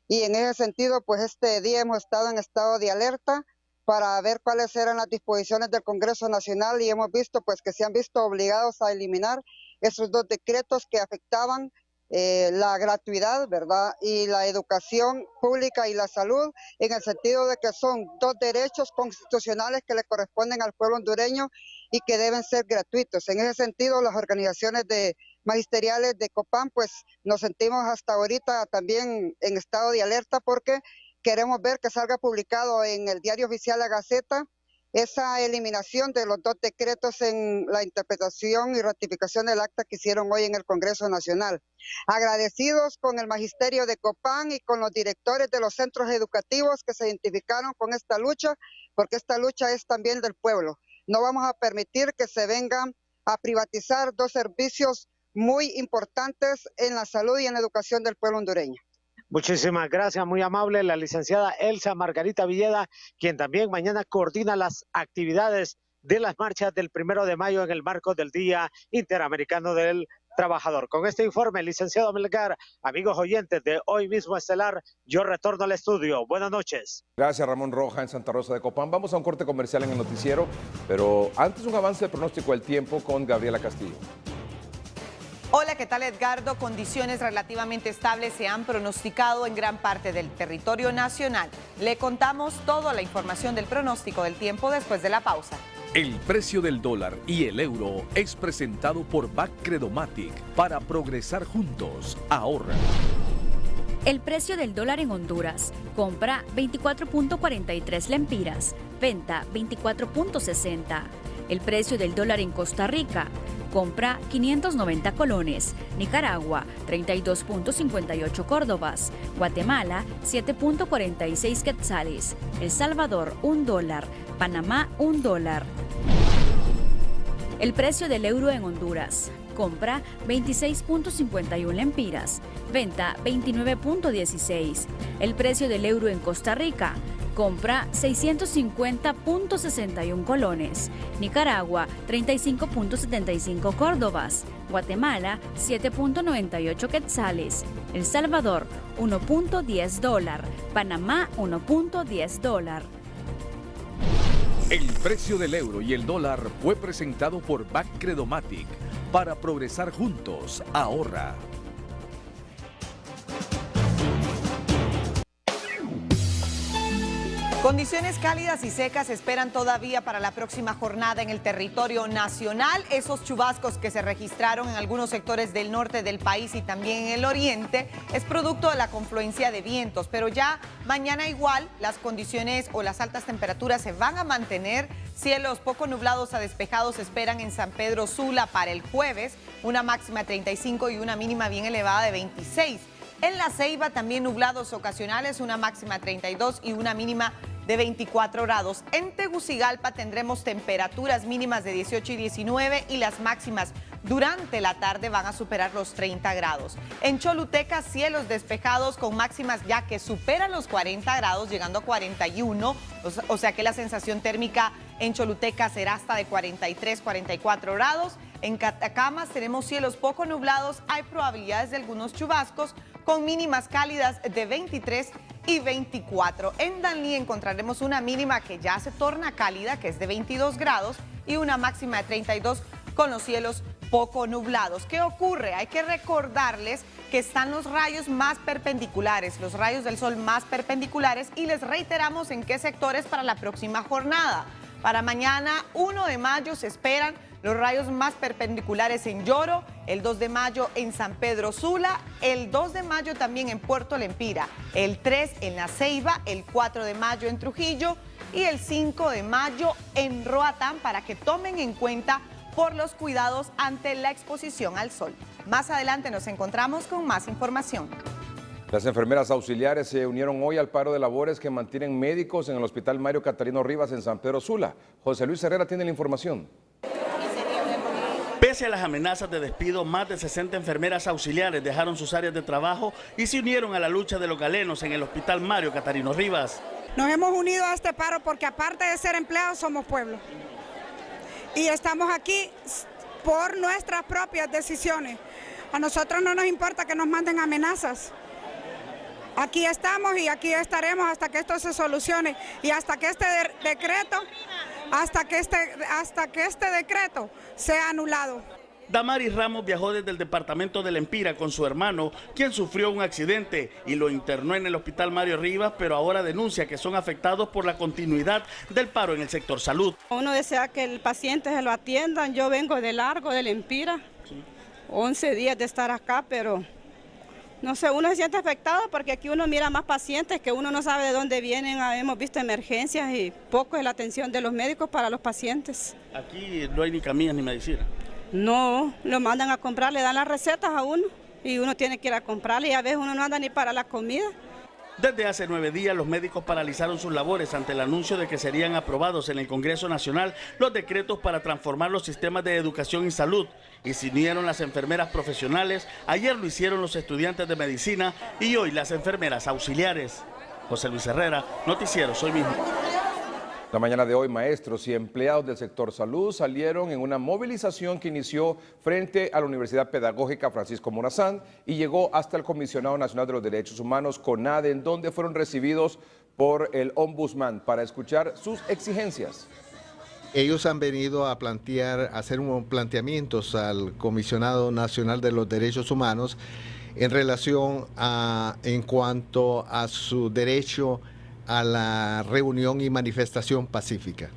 Y en ese sentido, pues este día hemos estado en estado de alerta para ver cuáles eran las disposiciones del Congreso Nacional y hemos visto pues que se han visto obligados a eliminar esos 2 decretos que afectaban la gratuidad, ¿verdad? Y la educación pública y la salud, en el sentido de que son 2 derechos constitucionales que le corresponden al pueblo hondureño y que deben ser gratuitos. En ese sentido, las organizaciones magisteriales de Copán, pues nos sentimos hasta ahorita también en estado de alerta porque queremos ver que salga publicado en el Diario Oficial La Gaceta esa eliminación de los 2 decretos en la interpretación y ratificación del acta que hicieron hoy en el Congreso Nacional. Agradecidos con el magisterio de Copán y con los directores de los centros educativos que se identificaron con esta lucha, porque esta lucha es también del pueblo. No vamos a permitir que se vengan a privatizar 2 servicios muy importantes en la salud y en la educación del pueblo hondureño. Muchísimas gracias, muy amable la licenciada Elsa Margarita Villeda, quien también mañana coordina las actividades de las marchas del 1 de mayo en el marco del Día Interamericano del Trabajador. Con este informe, licenciado Melgar, amigos oyentes de Hoy Mismo Estelar, yo retorno al estudio. Buenas noches. Gracias, Ramón Rojas, en Santa Rosa de Copán. Vamos a un corte comercial en el noticiero, pero antes un avance del pronóstico del tiempo con Gabriela Castillo. Hola, ¿qué tal, Edgardo? Condiciones relativamente estables se han pronosticado en gran parte del territorio nacional. Le contamos toda la información del pronóstico del tiempo después de la pausa. El precio del dólar y el euro es presentado por Bacredomatic. Para progresar juntos, ahorra. El precio del dólar en Honduras: compra 24.43 lempiras, venta 24.60. El precio del dólar en Costa Rica: compra 590 colones, Nicaragua 32.58 córdobas, Guatemala 7.46 quetzales, El Salvador $1, Panamá $1. El precio del euro en Honduras: compra 26.51 lempiras, venta 29.16. El precio del euro en Costa Rica: compra 650.61 colones, Nicaragua 35.75 córdobas, Guatemala 7.98 quetzales, El Salvador $1.10, Panamá $1.10. El precio del euro y el dólar fue presentado por Backcredomatic. Para progresar juntos, ahorra. Condiciones cálidas y secas se esperan todavía para la próxima jornada en el territorio nacional. Esos chubascos que se registraron en algunos sectores del norte del país y también en el oriente es producto de la confluencia de vientos, pero ya mañana igual las condiciones o las altas temperaturas se van a mantener. Cielos poco nublados a despejados se esperan en San Pedro Sula para el jueves, una máxima de 35 y una mínima bien elevada de 26. En La Ceiba también nublados ocasionales, una máxima de 32 y una mínima de 24 grados. En Tegucigalpa tendremos temperaturas mínimas de 18 y 19 y las máximas durante la tarde van a superar los 30 grados. En Choluteca, cielos despejados con máximas ya que superan los 40 grados, llegando a 41, o sea que la sensación térmica en Choluteca será hasta de 43, 44 grados. En Catacamas tenemos cielos poco nublados, hay probabilidades de algunos chubascos con mínimas cálidas de 23 y 24. En Danlí encontraremos una mínima que ya se torna cálida, que es de 22 grados, y una máxima de 32 con los cielos poco nublados. ¿Qué ocurre? Hay que recordarles que están los rayos más perpendiculares, los rayos del sol más perpendiculares, y les reiteramos en qué sectores para la próxima jornada. Para mañana, 1 de mayo, se esperan los rayos más perpendiculares en Lloro, el 2 de mayo en San Pedro Sula, el 2 de mayo también en Puerto Lempira, el 3 en La Ceiba, el 4 de mayo en Trujillo y el 5 de mayo en Roatán, para que tomen en cuenta por los cuidados ante la exposición al sol. Más adelante nos encontramos con más información. Las enfermeras auxiliares se unieron hoy al paro de labores que mantienen médicos en el Hospital Mario Catarino Rivas en San Pedro Sula. José Luis Herrera tiene la información. Pese a las amenazas de despido, más de 60 enfermeras auxiliares dejaron sus áreas de trabajo y se unieron a la lucha de los galenos en el Hospital Mario Catarino Rivas. Nos hemos unido a este paro porque aparte de ser empleados somos pueblo. Y estamos aquí por nuestras propias decisiones. A nosotros no nos importa que nos manden amenazas. Aquí estamos y aquí estaremos hasta que esto se solucione y hasta que este decreto, sea anulado. Damaris Ramos viajó desde el departamento de Lempira con su hermano, quien sufrió un accidente y lo internó en el Hospital Mario Rivas, pero ahora denuncia que son afectados por la continuidad del paro en el sector salud. Uno desea que el paciente se lo atiendan. Yo vengo de largo, de Lempira, 11 días de estar acá, pero no sé, uno se siente afectado porque aquí uno mira más pacientes que uno no sabe de dónde vienen. Hemos visto emergencias y poco es la atención de los médicos para los pacientes. Aquí no hay ni camillas ni medicina. No, lo mandan a comprar, le dan las recetas a uno y uno tiene que ir a comprarle y a veces uno no anda ni para la comida. Desde hace 9 días los médicos paralizaron sus labores ante el anuncio de que serían aprobados en el Congreso Nacional los decretos para transformar los sistemas de educación y salud, y se unieron las enfermeras profesionales. Ayer lo hicieron los estudiantes de medicina y hoy las enfermeras auxiliares. José Luis Herrera, Noticiero Soy Mismo. La mañana de hoy, maestros y empleados del sector salud salieron en una movilización que inició frente a la Universidad Pedagógica Francisco Morazán y llegó hasta el Comisionado Nacional de los Derechos Humanos, CONADE, en donde fueron recibidos por el Ombudsman para escuchar sus exigencias. Ellos han venido a hacer unos planteamientos al Comisionado Nacional de los Derechos Humanos en relación en cuanto a su derecho a la reunión y manifestación pacífica.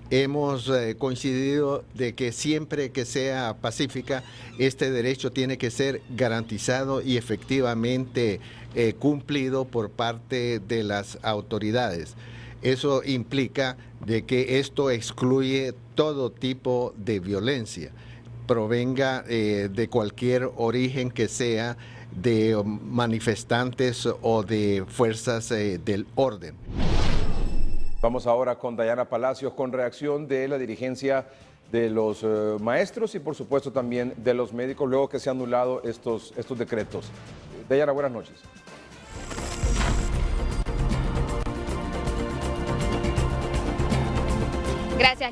Hemos coincidido de que siempre que sea pacífica, este derecho tiene que ser garantizado y efectivamente cumplido por parte de las autoridades. Eso implica de que esto excluye todo tipo de violencia, provenga de cualquier origen que sea, de manifestantes o de fuerzas del orden. Vamos ahora con Dayana Palacios con reacción de la dirigencia de los maestros y por supuesto también de los médicos luego que se han anulado estos decretos. Dayana, buenas noches. Gracias,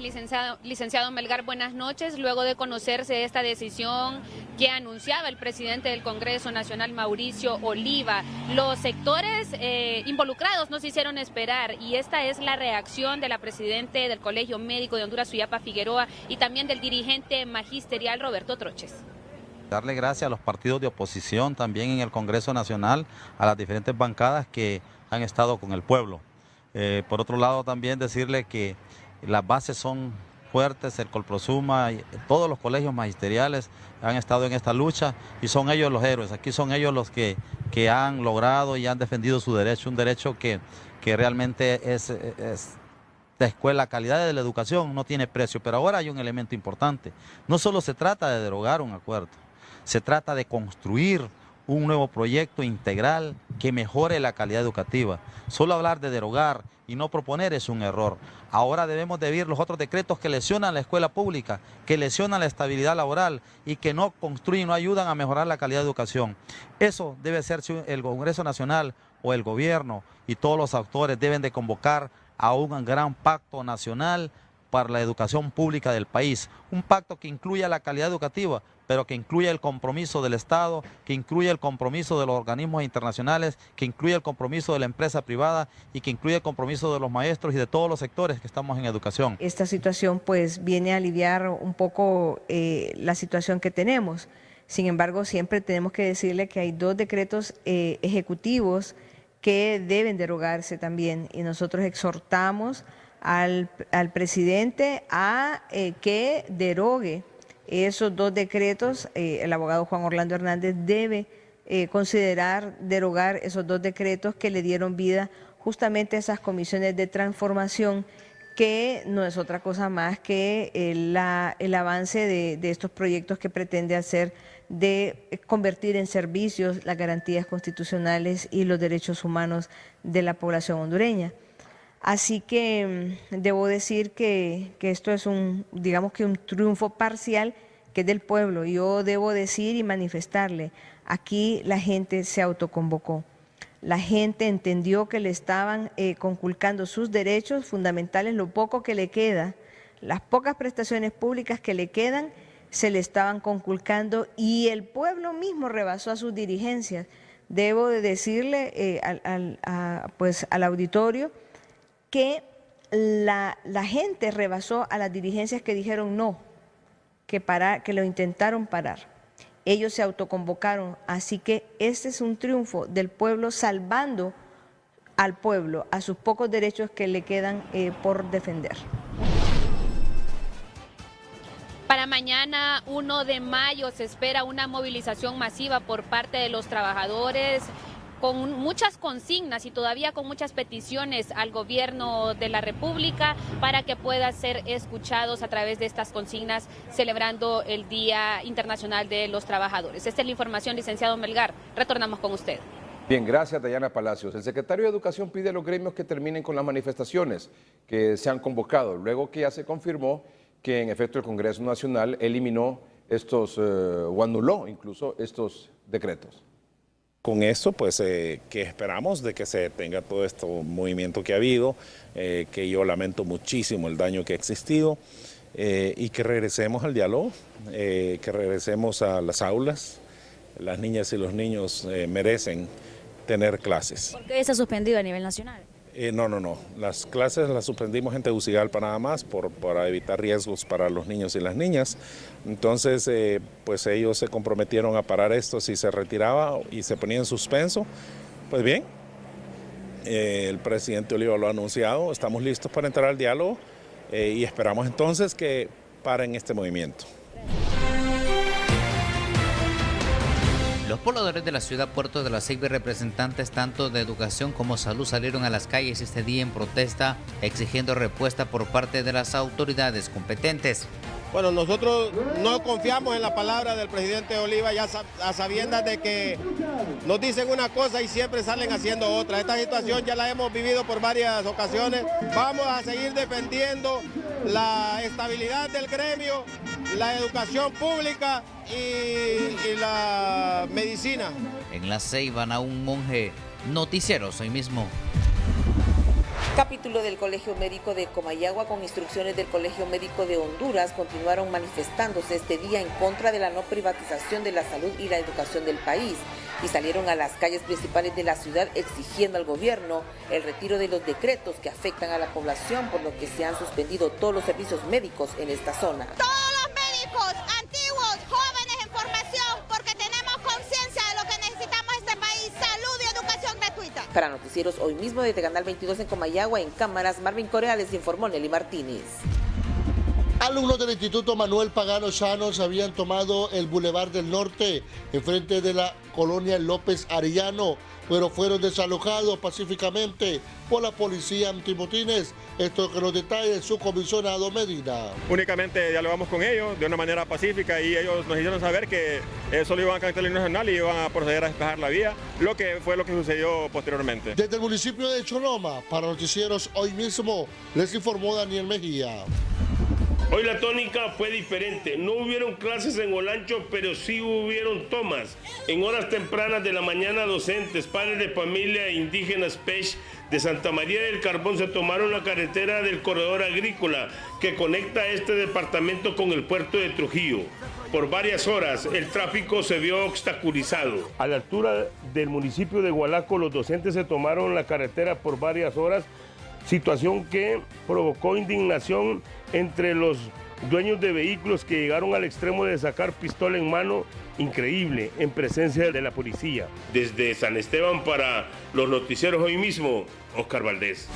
licenciado Melgar. Buenas noches. Luego de conocerse esta decisión que anunciaba el presidente del Congreso Nacional, Mauricio Oliva. Los sectores involucrados no se hicieron esperar y esta es la reacción de la presidenta del Colegio Médico de Honduras, Suyapa Figueroa, y también del dirigente magisterial Roberto Troches. Darle gracias a los partidos de oposición también en el Congreso Nacional, a las diferentes bancadas que han estado con el pueblo. Por otro lado, también decirle que las bases son fuertes, el Colprosuma, todos los colegios magisteriales han estado en esta lucha y son ellos los héroes. Aquí son ellos los que han logrado y han defendido su derecho, un derecho que realmente es la escuela, la calidad de la educación no tiene precio. Pero ahora hay un elemento importante, no solo se trata de derogar un acuerdo, se trata de construir un nuevo proyecto integral que mejore la calidad educativa. Solo hablar de derogar y no proponer es un error. Ahora debemos de ver los otros decretos que lesionan la escuela pública, que lesionan la estabilidad laboral y que no construyen, no ayudan a mejorar la calidad de educación. Eso debe ser el Congreso Nacional o el gobierno y todos los actores deben de convocar a un gran pacto nacional para la educación pública del país. Un pacto que incluya la calidad educativa, pero que incluya el compromiso del Estado, que incluya el compromiso de los organismos internacionales, que incluya el compromiso de la empresa privada y que incluya el compromiso de los maestros y de todos los sectores que estamos en educación. Esta situación pues viene a aliviar un poco la situación que tenemos. Sin embargo, siempre tenemos que decirle que hay 2 decretos ejecutivos que deben derogarse también y nosotros exhortamos al presidente a que derogue esos 2 decretos. El abogado Juan Orlando Hernández debe considerar derogar esos 2 decretos que le dieron vida justamente a esas comisiones de transformación, que no es otra cosa más que el avance de estos proyectos que pretende hacer de convertir en servicios las garantías constitucionales y los derechos humanos de la población hondureña. Así que debo decir que esto es digamos que un triunfo parcial que es del pueblo. Yo debo decir y manifestarle, aquí la gente se autoconvocó. La gente entendió que le estaban conculcando sus derechos fundamentales, lo poco que le queda, las pocas prestaciones públicas que le quedan, se le estaban conculcando y el pueblo mismo rebasó a sus dirigencias. Debo de decirle al auditorio que la gente rebasó a las dirigencias que dijeron no, que lo intentaron parar. Ellos se autoconvocaron, así que este es un triunfo del pueblo salvando al pueblo, a sus pocos derechos que le quedan por defender. Para mañana, 1 de mayo, se espera una movilización masiva por parte de los trabajadores, con muchas consignas y todavía con muchas peticiones al gobierno de la República para que puedan ser escuchados a través de estas consignas celebrando el Día Internacional de los Trabajadores. Esta es la información, licenciado Melgar. Retornamos con usted. Bien, gracias Dayana Palacios. El secretario de Educación pide a los gremios que terminen con las manifestaciones que se han convocado, luego que ya se confirmó que en efecto el Congreso Nacional eliminó o anuló incluso estos decretos. Con esto, pues, que esperamos de que se detenga todo este movimiento que ha habido, que yo lamento muchísimo el daño que ha existido, y que regresemos al diálogo, que regresemos a las aulas. Las niñas y los niños merecen tener clases. ¿Por qué se ha suspendido a nivel nacional? No. Las clases las suspendimos en Tegucigalpa nada más para evitar riesgos para los niños y las niñas. Entonces, pues ellos se comprometieron a parar esto si se retiraba y se ponía en suspenso. Pues bien, el presidente Oliva lo ha anunciado, estamos listos para entrar al diálogo y esperamos entonces que paren este movimiento. Los pobladores de la ciudad Puerto de la Ceiba y representantes tanto de educación como salud salieron a las calles este día en protesta, exigiendo respuesta por parte de las autoridades competentes. Bueno, nosotros no confiamos en la palabra del presidente Oliva, ya a sabiendas de que nos dicen una cosa y siempre salen haciendo otra. Esta situación ya la hemos vivido por varias ocasiones. Vamos a seguir defendiendo la estabilidad del gremio, la educación pública y la medicina. En la Ceiba, Naún Monge, Noticieros Hoy Mismo. Capítulo del Colegio Médico de Comayagua con instrucciones del Colegio Médico de Honduras continuaron manifestándose este día en contra de la no privatización de la salud y la educación del país y salieron a las calles principales de la ciudad exigiendo al gobierno el retiro de los decretos que afectan a la población, por lo que se han suspendido todos los servicios médicos en esta zona. Todos los médicos, antiguos, jóvenes en formación, porque tenemos conciencia de lo que necesitamos en este país, salud y educación gratuita. Para Noticieros Hoy Mismo desde Canal 22 en Comayagua, en cámaras, Marvin Correa, les informó Nelly Martínez. Alumnos del Instituto Manuel Pagano Llanos habían tomado el Boulevard del Norte enfrente de la colonia López Arellano, pero fueron desalojados pacíficamente por la policía antimotines. Esto que nos detalla su comisionado Medina. Únicamente dialogamos con ellos de una manera pacífica y ellos nos hicieron saber que solo iban a cancelar el nacional y iban a proceder a despejar la vía, lo que sucedió posteriormente. Desde el municipio de Choloma, para Noticieros Hoy Mismo, les informó Daniel Mejía. Hoy la tónica fue diferente. No hubieron clases en Olancho, pero sí hubieron tomas. En horas tempranas de la mañana, docentes, padres de familia e indígenas Pech de Santa María del Carbón se tomaron la carretera del corredor agrícola que conecta este departamento con el puerto de Trujillo. Por varias horas el tráfico se vio obstaculizado. A la altura del municipio de Hualaco, los docentes se tomaron la carretera por varias horas, situación que provocó indignación entre los dueños de vehículos que llegaron al extremo de sacar pistola en mano, increíble, en presencia de la policía. Desde San Esteban para los Noticieros Hoy Mismo, Oscar Valdés.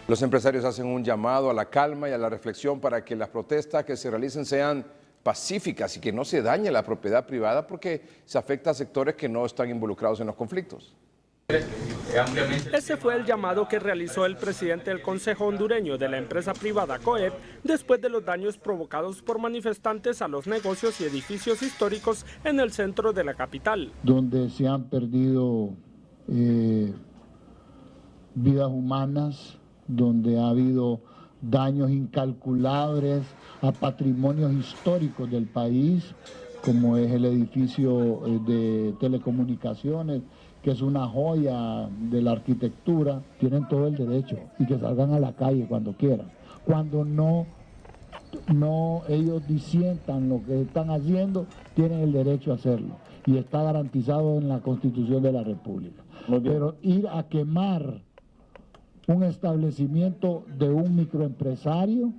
Los empresarios hacen un llamado a la calma y a la reflexión para que las protestas que se realicen sean pacíficas y que no se dañe la propiedad privada porque se afecta a sectores que no están involucrados en los conflictos. Ese fue el llamado que realizó el presidente del Consejo Hondureño de la empresa privada COEP después de los daños provocados por manifestantes a los negocios y edificios históricos en el centro de la capital. Donde se han perdido vidas humanas, donde ha habido daños incalculables a patrimonios históricos del país, como es el edificio de telecomunicaciones, que es una joya de la arquitectura. Tienen todo el derecho y que salgan a la calle cuando quieran. Cuando no ellos disientan lo que están haciendo, tienen el derecho a hacerlo y está garantizado en la Constitución de la República. Pero ir a quemar un establecimiento de un microempresario,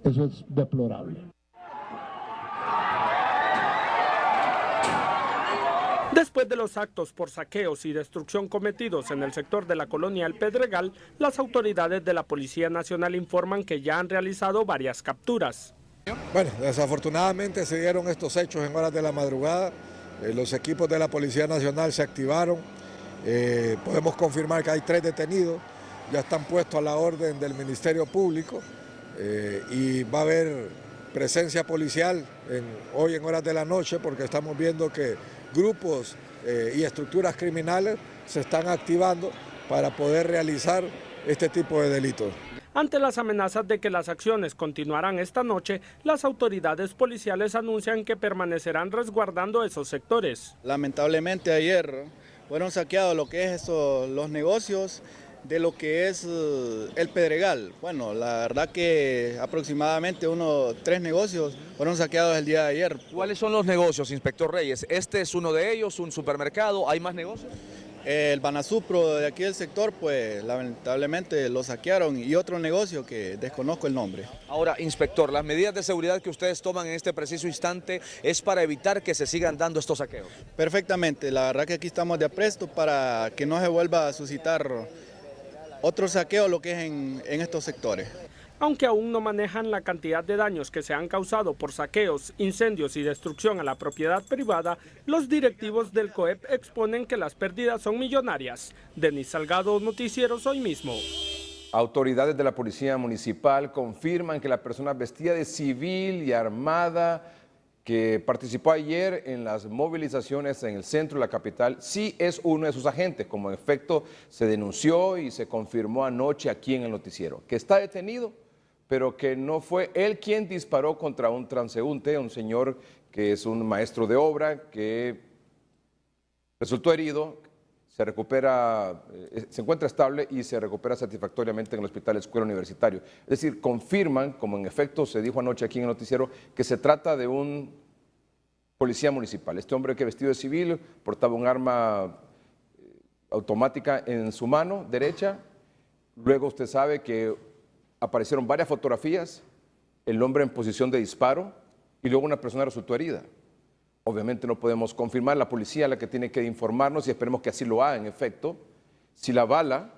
eso es deplorable. Después de los actos por saqueos y destrucción cometidos en el sector de la colonia El Pedregal, las autoridades de la Policía Nacional informan que ya han realizado varias capturas. Bueno, desafortunadamente se dieron estos hechos en horas de la madrugada. Los equipos de la Policía Nacional se activaron. Podemos confirmar que hay 3 detenidos, ya están puestos a la orden del Ministerio Público y va a haber presencia policial hoy en horas de la noche porque estamos viendo que grupos y estructuras criminales se están activando para poder realizar este tipo de delitos. Ante las amenazas de que las acciones continuarán esta noche, las autoridades policiales anuncian que permanecerán resguardando esos sectores. Lamentablemente ayer fueron saqueados lo que es los negocios de lo que es el Pedregal. Bueno, la verdad que aproximadamente 3 negocios fueron saqueados el día de ayer. ¿Cuáles son los negocios, inspector Reyes? ¿Este es uno de ellos, un supermercado? ¿Hay más negocios? El Banasupro de aquí del sector, pues lamentablemente lo saquearon y otro negocio que desconozco el nombre. Ahora, inspector, las medidas de seguridad que ustedes toman en este preciso instante es para evitar que se sigan dando estos saqueos. Perfectamente, la verdad que aquí estamos de apresto para que no se vuelva a suscitar otro saqueo lo que es en estos sectores. Aunque aún no manejan la cantidad de daños que se han causado por saqueos, incendios y destrucción a la propiedad privada, los directivos del COEP exponen que las pérdidas son millonarias. Denis Salgado, Noticieros Hoy Mismo. Autoridades de la Policía Municipal confirman que la persona vestida de civil y armada que participó ayer en las movilizaciones en el centro de la capital, sí es uno de sus agentes, como en efecto se denunció y se confirmó anoche aquí en el noticiero, que está detenido, pero que no fue él quien disparó contra un transeúnte, un señor que es un maestro de obra que resultó herido, se recupera, se encuentra estable y se recupera satisfactoriamente en el Hospital Escuela Universitario. Es decir, confirman, como en efecto se dijo anoche aquí en el noticiero, que se trata de un policía municipal. Este hombre que vestido de civil portaba un arma automática en su mano derecha. Luego usted sabe que aparecieron varias fotografías, el hombre en posición de disparo y luego una persona resultó herida. Obviamente no podemos confirmar, la policía es la que tiene que informarnos y esperemos que así lo haga en efecto. Si la bala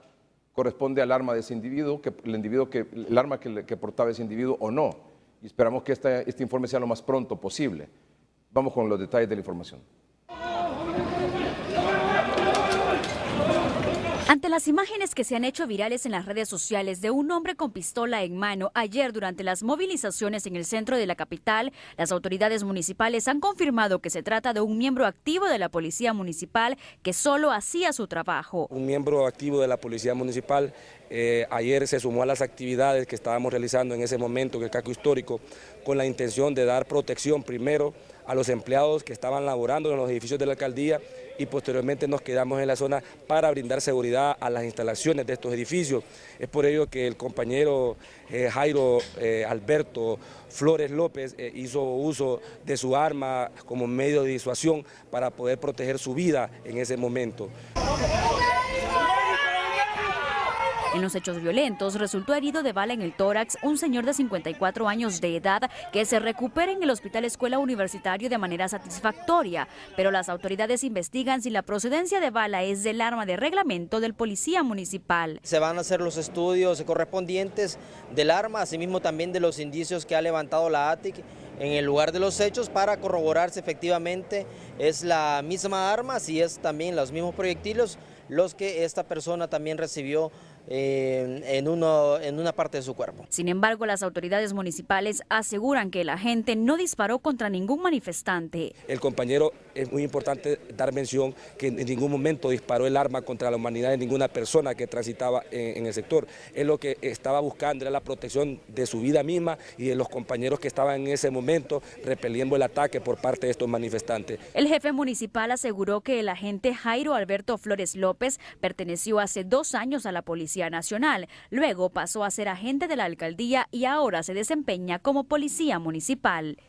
corresponde al arma de ese individuo, el arma que portaba ese individuo o no. Y esperamos que este informe sea lo más pronto posible. Vamos con los detalles de la información. Ante las imágenes que se han hecho virales en las redes sociales de un hombre con pistola en mano ayer durante las movilizaciones en el centro de la capital, las autoridades municipales han confirmado que se trata de un miembro activo de la Policía Municipal que solo hacía su trabajo. Un miembro activo de la Policía Municipal ayer se sumó a las actividades que estábamos realizando en ese momento en el casco histórico con la intención de dar protección primero a los empleados que estaban laborando en los edificios de la alcaldía y posteriormente nos quedamos en la zona para brindar seguridad a las instalaciones de estos edificios. Es por ello que el compañero Jairo Alberto Flores López hizo uso de su arma como medio de disuasión para poder proteger su vida en ese momento. En los hechos violentos resultó herido de bala en el tórax un señor de 54 años de edad que se recupera en el Hospital Escuela Universitario de manera satisfactoria, pero las autoridades investigan si la procedencia de bala es del arma de reglamento del Policía Municipal. Se van a hacer los estudios correspondientes del arma, asimismo también de los indicios que ha levantado la ATIC en el lugar de los hechos para corroborar si efectivamente es la misma arma, si es también los mismos proyectiles los que esta persona también recibió en una parte de su cuerpo. Sin embargo, las autoridades municipales aseguran que el agente no disparó contra ningún manifestante. El compañero, es muy importante dar mención que en ningún momento disparó el arma contra la humanidad de ninguna persona que transitaba en el sector. Él lo que estaba buscando era la protección de su vida misma y de los compañeros que estaban en ese momento repeliendo el ataque por parte de estos manifestantes. El jefe municipal aseguró que el agente Jairo Alberto Flores López perteneció hace 2 años a la Policía Nacional, luego pasó a ser agente de la alcaldía y ahora se desempeña como policía municipal.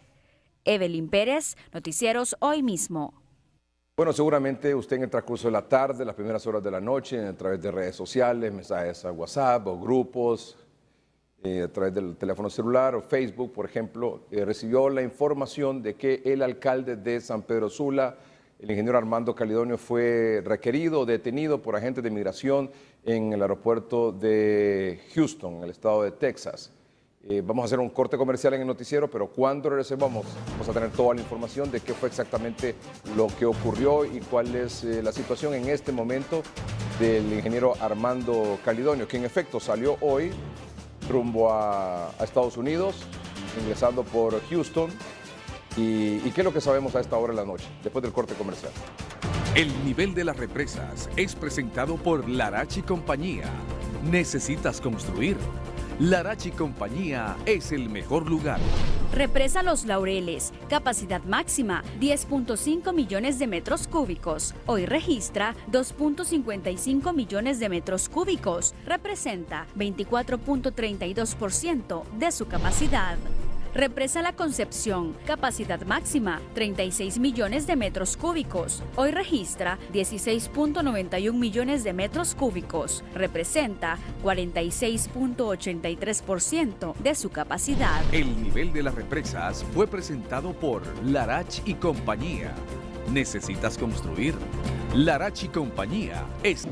Evelyn Pérez, Noticieros Hoy Mismo. Bueno, seguramente usted en el transcurso de la tarde, las primeras horas de la noche, a través de redes sociales, mensajes a WhatsApp o grupos, a través del teléfono celular o Facebook, por ejemplo, recibió la información de que el alcalde de San Pedro Sula, el ingeniero Armando Calidonio, fue requerido, detenido por agentes de migración en el aeropuerto de Houston, en el estado de Texas. Vamos a hacer un corte comercial en el noticiero, pero cuando regresemos vamos a tener toda la información de qué fue exactamente lo que ocurrió y cuál es la situación en este momento del ingeniero Armando Calidonio, que en efecto salió hoy rumbo a Estados Unidos, ingresando por Houston. ¿Y qué es lo que sabemos a esta hora de la noche, después del corte comercial? El nivel de las represas es presentado por Larach y Compañía. ¿Necesitas construir? Larach y Compañía es el mejor lugar. Represa Los Laureles, capacidad máxima 10.5 millones de metros cúbicos. Hoy registra 2.55 millones de metros cúbicos. Representa 24.32% de su capacidad. Represa La Concepción, capacidad máxima 36 millones de metros cúbicos. Hoy registra 16.91 millones de metros cúbicos. Representa 46.83% de su capacidad. El nivel de las represas fue presentado por Larach y Compañía. ¿Necesitas construir? Larach y Compañía es...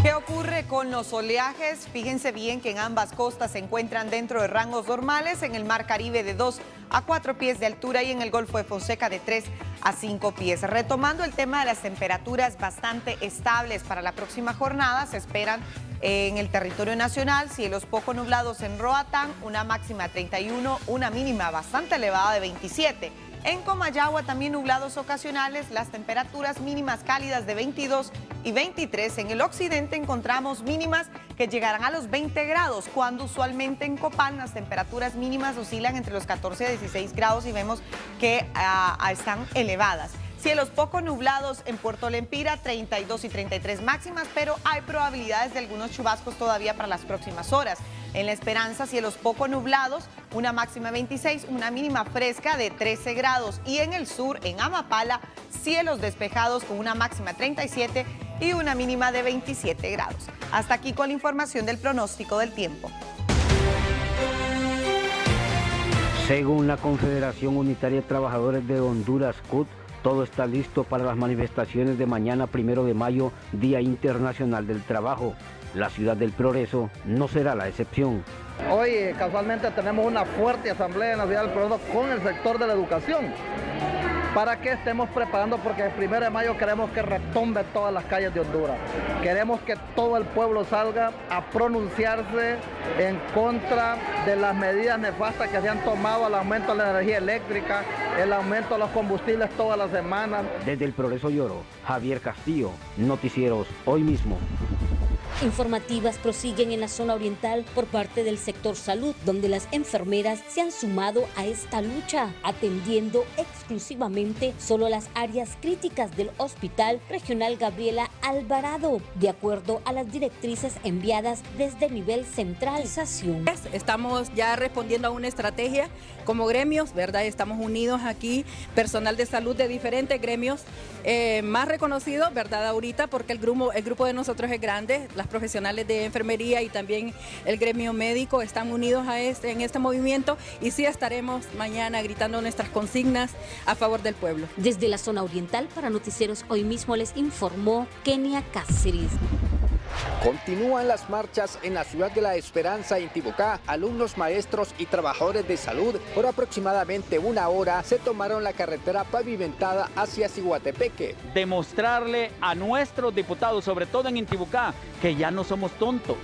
¿Qué ocurre con los oleajes? Fíjense bien que en ambas costas se encuentran dentro de rangos normales, en el Mar Caribe de 2 a 4 pies de altura y en el Golfo de Fonseca de 3 a 5 pies. Retomando el tema de las temperaturas bastante estables para la próxima jornada, se esperan en el territorio nacional cielos poco nublados en Roatán, una máxima de 31, una mínima bastante elevada de 27. En Comayagua también nublados ocasionales, las temperaturas mínimas cálidas de 22 y 23. En el occidente encontramos mínimas que llegarán a los 20 grados, cuando usualmente en Copán las temperaturas mínimas oscilan entre los 14 y 16 grados y vemos que están elevadas. Cielos poco nublados en Puerto Lempira, 32 y 33 máximas, pero hay probabilidades de algunos chubascos todavía para las próximas horas. En La Esperanza, cielos poco nublados, una máxima de 26, una mínima fresca de 13 grados. Y en el sur, en Amapala, cielos despejados con una máxima de 37 y una mínima de 27 grados. Hasta aquí con la información del pronóstico del tiempo. Según la Confederación Unitaria de Trabajadores de Honduras, CUT, todo está listo para las manifestaciones de mañana 1 de mayo, Día Internacional del Trabajo. La ciudad del Progreso no será la excepción. Hoy casualmente tenemos una fuerte asamblea en la ciudad del Progreso con el sector de la educación, para que estemos preparando, porque el 1 de mayo queremos que retumbe todas las calles de Honduras. Queremos que todo el pueblo salga a pronunciarse en contra de las medidas nefastas que se han tomado, el aumento de la energía eléctrica, el aumento de los combustibles todas las semanas. Desde el Progreso Lloro, Javier Castillo, Noticieros Hoy Mismo. Informativas prosiguen en la zona oriental por parte del sector salud, donde las enfermeras se han sumado a esta lucha, atendiendo exclusivamente solo las áreas críticas del Hospital Regional Gabriela Alvarado, de acuerdo a las directrices enviadas desde el nivel centralización. Estamos ya respondiendo a una estrategia como gremios, ¿verdad? Estamos unidos aquí, personal de salud de diferentes gremios, más reconocidos, ¿verdad? Ahorita, porque el grupo de nosotros es grande, las profesionales de enfermería y también el gremio médico están unidos en este movimiento, y sí estaremos mañana gritando nuestras consignas a favor del pueblo. Desde la zona oriental, para Noticieros Hoy Mismo, les informó Kenia Cáceres. Continúan las marchas en la ciudad de La Esperanza, Intibocá. Alumnos, maestros y trabajadores de salud por aproximadamente una hora se tomaron la carretera pavimentada hacia Ciguatepeque. Demostrarle a nuestros diputados, sobre todo en Intibocá, que ya no somos tontos,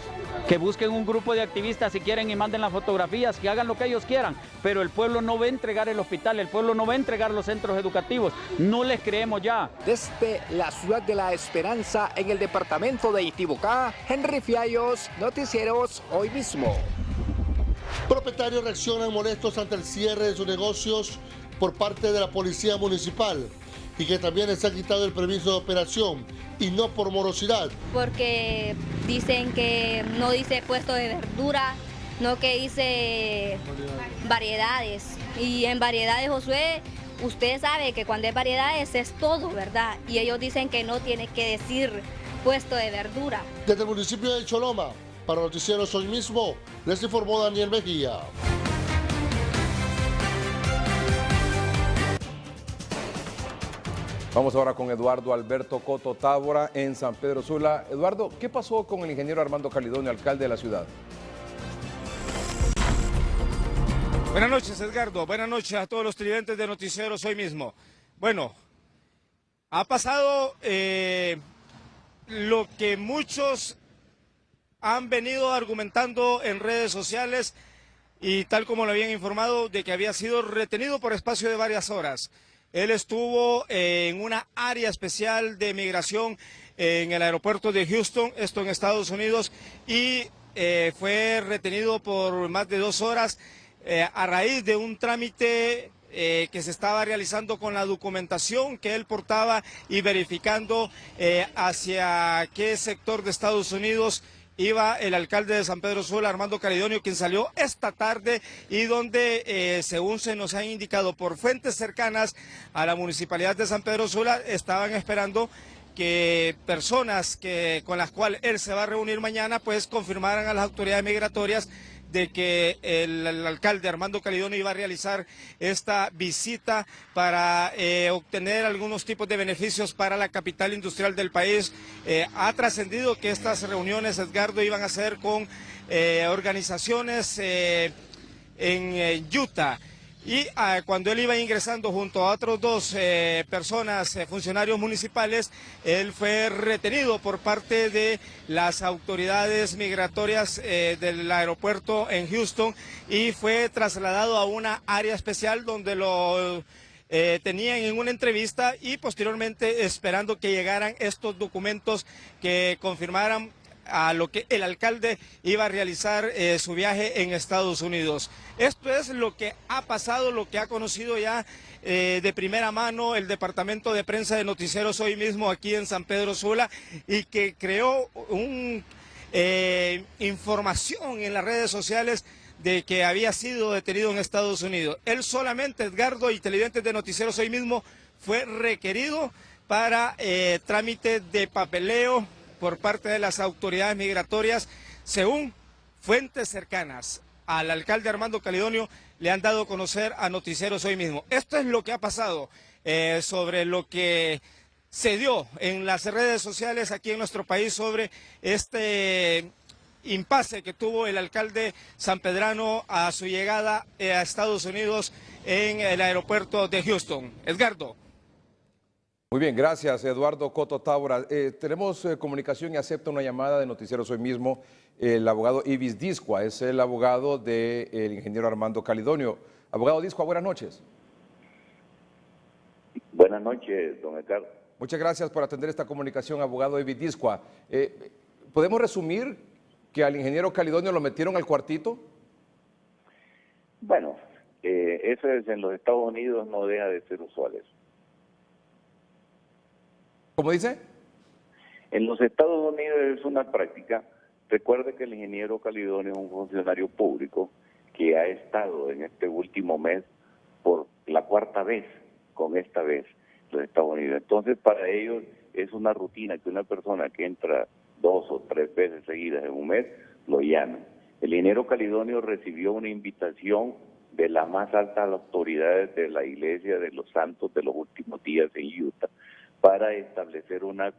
que busquen un grupo de activistas si quieren y manden las fotografías, que hagan lo que ellos quieran, pero el pueblo no va a entregar el hospital, el pueblo no va a entregar los centros educativos, no les creemos ya. Desde la ciudad de La Esperanza, en el departamento de Intibocá, Henry Fiallos, Noticieros Hoy Mismo. Propietarios reaccionan molestos ante el cierre de sus negocios por parte de la policía municipal y que también les ha quitado el permiso de operación, y no por morosidad. Porque dicen que no dice puesto de verdura, no que dice variedades. Y en variedades, Josué, usted sabe que cuando es variedades es todo, ¿verdad? Y ellos dicen que no tiene que decir puesto de verdura. Desde el municipio de Choloma, para Noticieros Hoy Mismo, les informó Daniel Mejía. Vamos ahora con Eduardo Alberto Coto Tábora en San Pedro Sula. Eduardo, ¿qué pasó con el ingeniero Armando Calidonio, alcalde de la ciudad? Buenas noches, Edgardo. Buenas noches a todos los televidentes de Noticieros Hoy Mismo. Bueno, ha pasado lo que muchos han venido argumentando en redes sociales, y tal como lo habían informado, de que había sido retenido por espacio de varias horas. Él estuvo en una área especial de migración en el aeropuerto de Houston, esto en Estados Unidos, y fue retenido por más de 2 horas a raíz de un trámite que se estaba realizando con la documentación que él portaba y verificando hacia qué sector de Estados Unidos iba el alcalde de San Pedro Sula, Armando Calidonio, quien salió esta tarde y donde, según se nos han indicado por fuentes cercanas a la municipalidad de San Pedro Sula, estaban esperando que personas con las cuales él se va a reunir mañana, pues confirmaran a las autoridades migratorias de que el alcalde Armando Calidonio iba a realizar esta visita para obtener algunos tipos de beneficios para la capital industrial del país. Ha trascendido que estas reuniones, Edgardo, iban a ser con organizaciones en Utah. Y cuando él iba ingresando junto a otros 2 personas, funcionarios municipales, él fue retenido por parte de las autoridades migratorias del aeropuerto en Houston y fue trasladado a una área especial donde lo tenían en una entrevista y posteriormente esperando que llegaran estos documentos que confirmaran a lo que el alcalde iba a realizar su viaje en Estados Unidos. Esto es lo que ha pasado, lo que ha conocido ya de primera mano el departamento de prensa de Noticieros hoy mismo aquí en San Pedro Sula, y que creó información en las redes sociales de que había sido detenido en Estados Unidos. Él solamente, Edgardo, y televidentes de Noticieros hoy mismo, fue requerido para trámite de papeleo por parte de las autoridades migratorias. Según fuentes cercanas al alcalde Armando Calidonio, le han dado a conocer a Noticieros hoy mismo. Esto es lo que ha pasado sobre lo que se dio en las redes sociales aquí en nuestro país sobre este impasse que tuvo el alcalde sanpedrano a su llegada a Estados Unidos en el aeropuerto de Houston. Edgardo. Muy bien, gracias Eduardo Coto Tábora. Tenemos comunicación y acepta una llamada de Noticieros hoy mismo. El abogado Ibis Discua es el abogado del ingeniero Armando Calidonio. Abogado Discua, buenas noches. Buenas noches, don Edgardo. Muchas gracias por atender esta comunicación, abogado Ibis Discua. ¿Podemos resumir que al ingeniero Calidonio lo metieron al cuartito? Bueno, eso es, en los Estados Unidos no deja de ser usual eso. ¿Cómo dice? En los Estados Unidos es una práctica. Recuerde que el ingeniero Calidonio es un funcionario público que ha estado en este último mes por la cuarta vez, con esta vez, en los Estados Unidos. Entonces, para ellos es una rutina que una persona que entra 2 o 3 veces seguidas en un mes, lo llaman. El ingeniero Calidonio recibió una invitación de las más altas autoridades de la Iglesia de los Santos de los Últimos Días en Utah para establecer una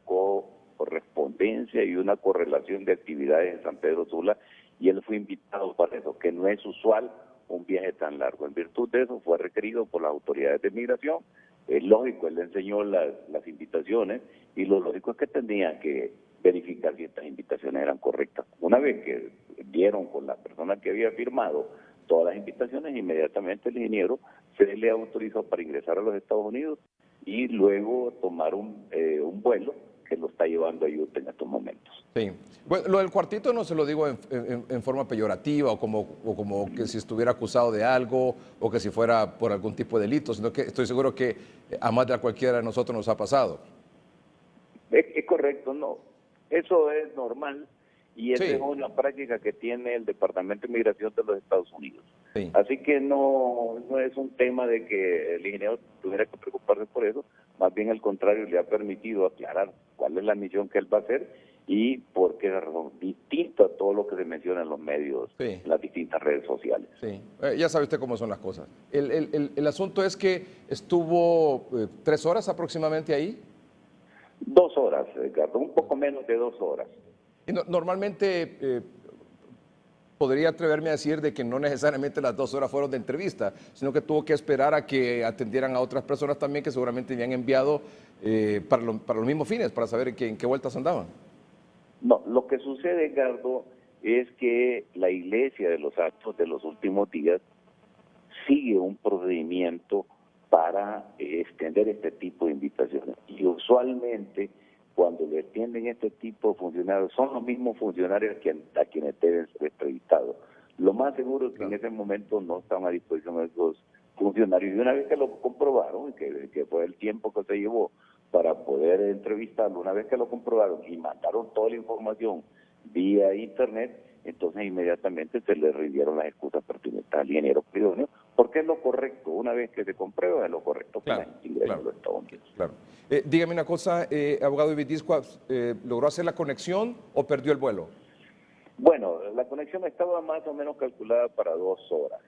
correspondencia y una correlación de actividades en San Pedro Sula, y él fue invitado para eso, que no es usual un viaje tan largo. En virtud de eso fue requerido por las autoridades de migración. Es lógico, él le enseñó las invitaciones, y lo lógico es que tenía que verificar si estas invitaciones eran correctas. Una vez que dieron con la persona que había firmado todas las invitaciones, inmediatamente el ingeniero se le autorizó para ingresar a los Estados Unidos y luego tomar un vuelo que lo está llevando a Utah en estos momentos. Sí. Bueno, lo del cuartito no se lo digo en forma peyorativa o como que si estuviera acusado de algo o que si fuera por algún tipo de delito, sino que estoy seguro que a más de cualquiera de nosotros nos ha pasado. Es correcto, no. Eso es normal y esa es una práctica que tiene el Departamento de Migración de los Estados Unidos. Sí. Así que no es un tema de que el ingeniero tuviera que preocuparse por eso, más bien al contrario, le ha permitido aclarar cuál es la misión que él va a hacer y por qué razón, distinto a todo lo que se menciona en los medios, en las distintas redes sociales. Sí, ya sabe usted cómo son las cosas. El asunto es que estuvo 3 horas aproximadamente ahí. 2 horas, Ricardo, un poco menos de 2 horas. Y normalmente podría atreverme a decir de que no necesariamente las 2 horas fueron de entrevista, sino que tuvo que esperar a que atendieran a otras personas también que seguramente habían enviado para los mismos fines, para saber en qué vueltas andaban. No, lo que sucede, Edgardo, es que la Iglesia de los Actos de los Últimos Días sigue un procedimiento para extender este tipo de invitaciones. Y usualmente, cuando le extienden este tipo de funcionarios, son los mismos funcionarios a quienes deben ser entrevistados. Lo más seguro es que en ese momento no estaban a disposición esos funcionarios. Y una vez que lo comprobaron, que fue el tiempo que se llevó para poder entrevistarlo, una vez que lo comprobaron y mandaron toda la información vía internet, entonces inmediatamente se le rindieron las excusas pertinentes al ingeniero Calidonio, porque es lo correcto. Una vez que se comprueba, es lo correcto que la gente ingrese a los Estados Unidos. Claro. Dígame una cosa, abogado Ibis Discua, ¿logró hacer la conexión o perdió el vuelo? Bueno, la conexión estaba más o menos calculada para 2 horas.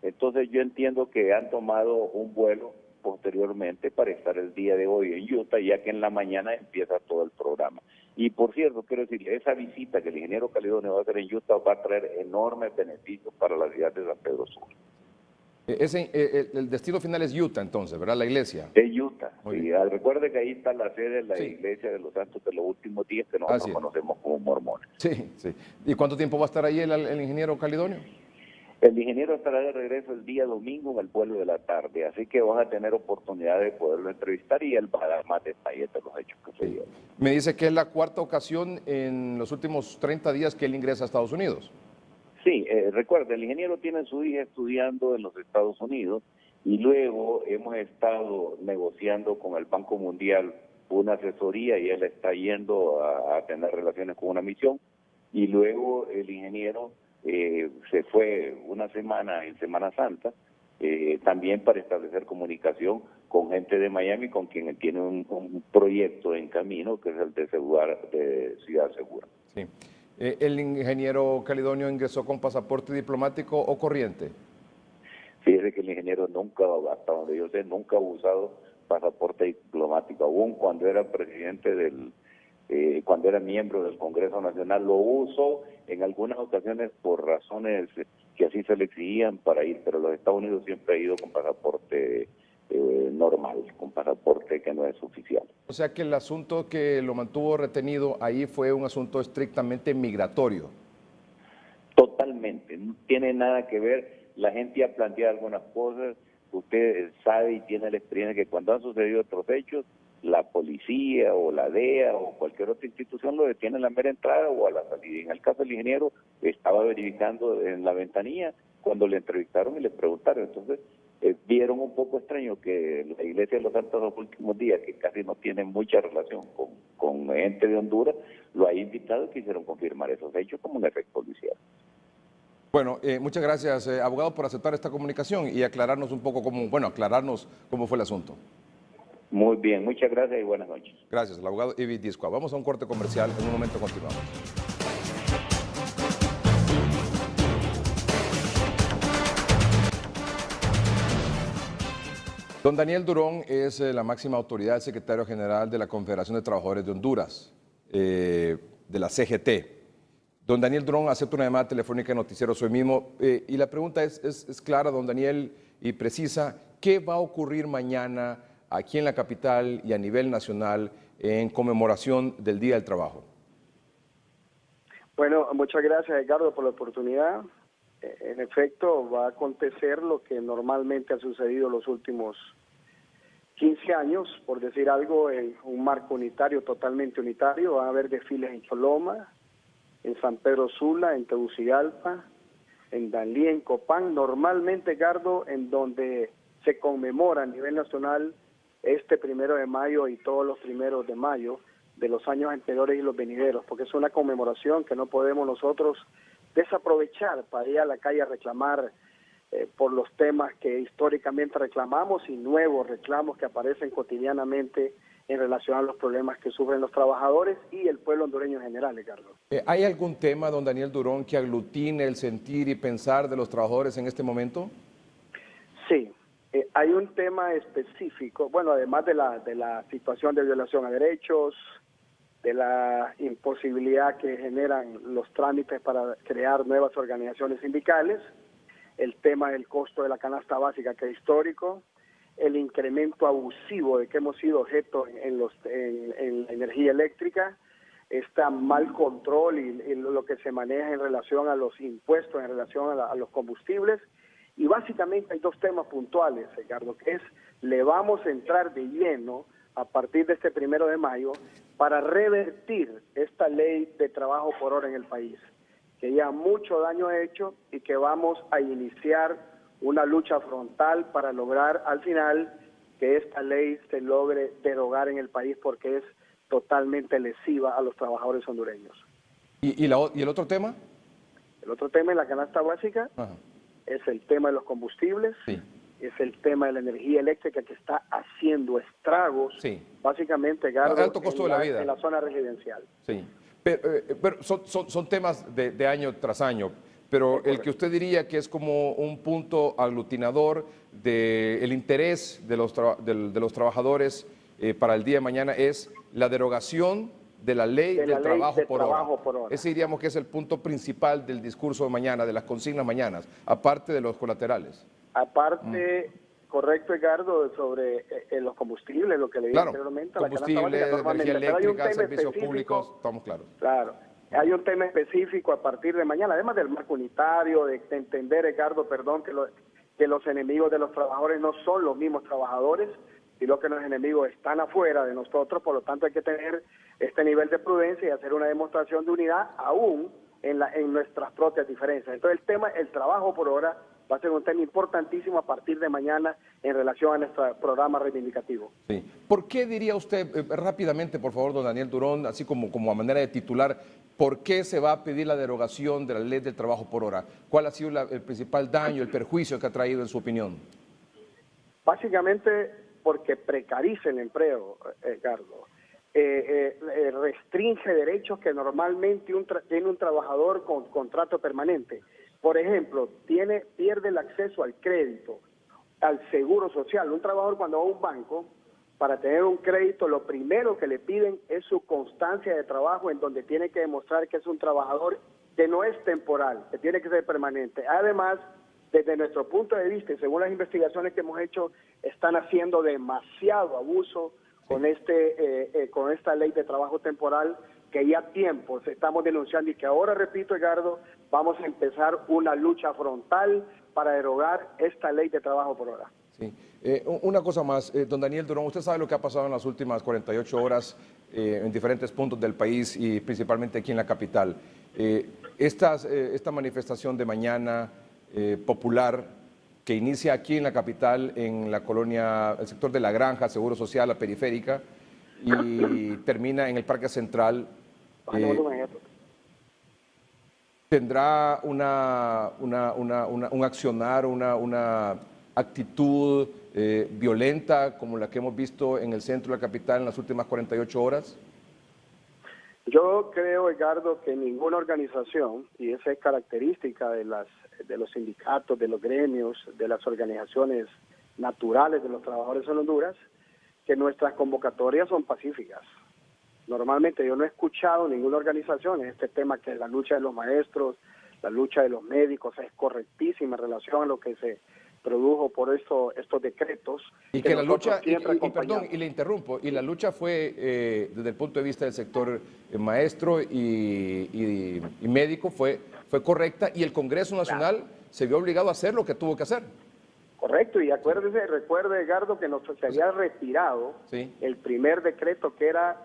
Entonces yo entiendo que han tomado un vuelo posteriormente para estar el día de hoy en Utah, ya que en la mañana empieza todo el programa. Y por cierto, quiero decirle, esa visita que el ingeniero Calidonio va a hacer en Utah va a traer enormes beneficios para la ciudad de San Pedro Sula. El destino final es Utah, entonces, ¿verdad? La iglesia. De Utah. Sí, recuerde que ahí está la sede de la Iglesia de los Santos de los Últimos Días, que nosotros conocemos como mormones. Sí, sí. ¿Y cuánto tiempo va a estar ahí el ingeniero Calidonio? El ingeniero estará de regreso el día domingo en el vuelo de la tarde, así que van a tener oportunidad de poderlo entrevistar y él va a dar más detalles de los hechos que se dieron. Me dice que es la cuarta ocasión en los últimos 30 días que él ingresa a Estados Unidos. Sí, recuerda, el ingeniero tiene a su hija estudiando en los Estados Unidos y luego hemos estado negociando con el Banco Mundial una asesoría y él está yendo a tener relaciones con una misión y luego el ingeniero se fue una semana en Semana Santa también para establecer comunicación con gente de Miami con quien él tiene un proyecto en camino que es el de Ciudad Segura. Sí. ¿El ingeniero Calidonio ingresó con pasaporte diplomático o corriente? Fíjese que el ingeniero nunca, hasta donde yo sé, nunca ha usado pasaporte diplomático, aún cuando era presidente cuando era miembro del Congreso Nacional, lo usó en algunas ocasiones por razones que así se le exigían para ir, pero los Estados Unidos siempre ha ido con pasaporte normal, con pasaporte que no es oficial. O sea que el asunto que lo mantuvo retenido ahí fue un asunto estrictamente migratorio. Totalmente, no tiene nada que ver, la gente ha planteado algunas cosas, usted sabe y tiene la experiencia que cuando han sucedido otros hechos, la policía o la DEA o cualquier otra institución lo detiene en la mera entrada o a la salida. En el caso del ingeniero estaba verificando en la ventanilla cuando le entrevistaron y le preguntaron, entonces vieron un poco extraño que la Iglesia de los Santos los últimos días, que casi no tiene mucha relación con gente de Honduras, lo ha invitado y quisieron confirmar esos hechos como un efecto policial. Bueno, muchas gracias, abogado, por aceptar esta comunicación y aclararnos un poco aclararnos cómo fue el asunto. Muy bien, muchas gracias y buenas noches. Gracias, el abogado Ivi Discoa. Vamos a un corte comercial, en un momento continuamos. Don Daniel Durón es la máxima autoridad, el secretario general de la Confederación de Trabajadores de Honduras, de la CGT. Don Daniel Durón acepta una llamada telefónica en Noticiero Soy Mismo y la pregunta es clara, don Daniel, y precisa. ¿Qué va a ocurrir mañana aquí en la capital y a nivel nacional en conmemoración del Día del Trabajo? Bueno, muchas gracias, Edgardo, por la oportunidad. En efecto, va a acontecer lo que normalmente ha sucedido los últimos 15 años, por decir algo, en un marco unitario, totalmente unitario. Va a haber desfiles en Choloma, en San Pedro Sula, en Tegucigalpa, en Danlí, en Copán, normalmente, Edgardo, en donde se conmemora a nivel nacional este 1 de mayo y todos los 1 de mayo de los años anteriores y los venideros, porque es una conmemoración que no podemos nosotros desaprovechar para ir a la calle a reclamar por los temas que históricamente reclamamos y nuevos reclamos que aparecen cotidianamente en relación a los problemas que sufren los trabajadores y el pueblo hondureño en general, Ricardo. ¿Hay algún tema, don Daniel Durón, que aglutine el sentir y pensar de los trabajadores en este momento? Sí, hay un tema específico, bueno, además de la situación de violación a derechos, de la imposibilidad que generan los trámites para crear nuevas organizaciones sindicales, el tema del costo de la canasta básica, que es histórico, el incremento abusivo de que hemos sido objeto en la energía eléctrica, este mal control y lo que se maneja en relación a los impuestos, en relación a los combustibles. Y básicamente hay dos temas puntuales, Ricardo, que es, le vamos a entrar de lleno a partir de este 1 de mayo para revertir esta ley de trabajo por hora en el país, que ya mucho daño ha hecho y que vamos a iniciar una lucha frontal para lograr al final que esta ley se logre derogar en el país porque es totalmente lesiva a los trabajadores hondureños. ¿Y el otro tema? El otro tema es la canasta básica. Ajá. Es el tema de los combustibles, sí. Es el tema de la energía eléctrica que está haciendo estragos, sí. Básicamente, Gardo, alto costo de la vida en la zona residencial. Sí, pero son temas de año tras año, pero el que usted diría que es como un punto aglutinador del interés de los trabajadores para el día de mañana es la derogación de la ley del trabajo por hora. Ese diríamos que es el punto principal del discurso de mañana, de las consignas mañanas, aparte de los colaterales. Aparte, correcto, Edgardo, sobre los combustibles, lo que le dije anteriormente. Combustible, energía eléctrica, servicios públicos, estamos claros. Claro, Hay un tema específico a partir de mañana, además del marco unitario, de entender, Edgardo, perdón, que los enemigos de los trabajadores no son los mismos trabajadores, sino que los enemigos están afuera de nosotros, por lo tanto hay que tener este nivel de prudencia y hacer una demostración de unidad aún en nuestras propias diferencias. Entonces el trabajo por hora va a ser un tema importantísimo a partir de mañana en relación a nuestro programa reivindicativo. Sí. ¿Por qué diría usted, rápidamente, por favor, don Daniel Durón, así como a manera de titular, por qué se va a pedir la derogación de la ley del trabajo por hora? ¿Cuál ha sido el principal daño, el perjuicio que ha traído en su opinión? Básicamente porque precariza el empleo, Edgardo. Restringe derechos que normalmente tiene un trabajador con contrato permanente. Por ejemplo, pierde el acceso al crédito, al seguro social. Un trabajador cuando va a un banco, para tener un crédito, lo primero que le piden es su constancia de trabajo, en donde tiene que demostrar que es un trabajador que no es temporal, que tiene que ser permanente. Además, desde nuestro punto de vista, y según las investigaciones que hemos hecho, están haciendo demasiado abuso con esta ley de trabajo temporal, que ya tiempo estamos denunciando y que ahora, repito, Edgardo, vamos a empezar una lucha frontal para derogar esta ley de trabajo por hora. Sí. Una cosa más, don Daniel Durón, usted sabe lo que ha pasado en las últimas 48 horas en diferentes puntos del país y principalmente aquí en la capital. Esta manifestación de mañana popular que inicia aquí en la capital, en la colonia, el sector de La Granja, Seguro Social, la periférica, y termina en el Parque Central, ¿tendrá un accionar, una actitud violenta como la que hemos visto en el centro de la capital en las últimas 48 horas? Yo creo, Edgardo, que ninguna organización, y esa es característica de los sindicatos, de los gremios, de las organizaciones naturales de los trabajadores en Honduras, que nuestras convocatorias son pacíficas. Normalmente yo no he escuchado ninguna organización en este tema, que la lucha de los maestros, la lucha de los médicos es correctísima en relación a lo que se produjo por estos decretos. Y que la lucha, perdón, y le interrumpo, y la lucha fue, desde el punto de vista del sector maestro y médico, fue correcta, y el Congreso Nacional se vio obligado a hacer lo que tuvo que hacer. Correcto, y recuerde, Edgardo, que se había retirado el primer decreto que era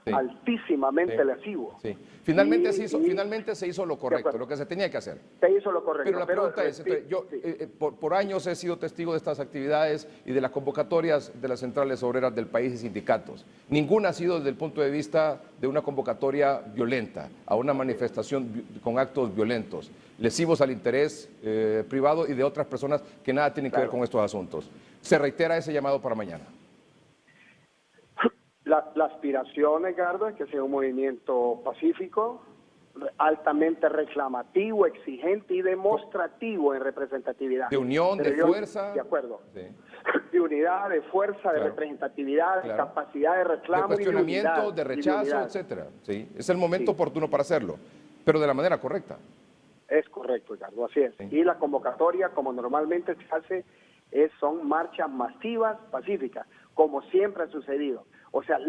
altísimamente lesivo. Sí. Finalmente se hizo lo correcto, lo que se tenía que hacer. Se hizo lo correcto. Pero la pregunta es, yo por años he sido testigo de estas actividades y de las convocatorias de las centrales obreras del país y sindicatos. Ninguna ha sido desde el punto de vista de una convocatoria violenta, a una manifestación con actos violentos, lesivos al interés privado y de otras personas que nada tienen que ver con estos asuntos. Se reitera ese llamado para mañana. La aspiración, Edgardo, es que sea un movimiento pacífico, altamente reclamativo, exigente y demostrativo en representatividad. De unión, de fuerza. De acuerdo. Sí. De unidad, de fuerza, de representatividad, de capacidad de reclamo, de cuestionamiento, de rechazo, etcétera. Sí, es el momento oportuno para hacerlo, pero de la manera correcta. Es correcto, Edgardo, así es. Sí. Y la convocatoria, como normalmente se hace, son marchas masivas, pacíficas, como siempre ha sucedido. O sea,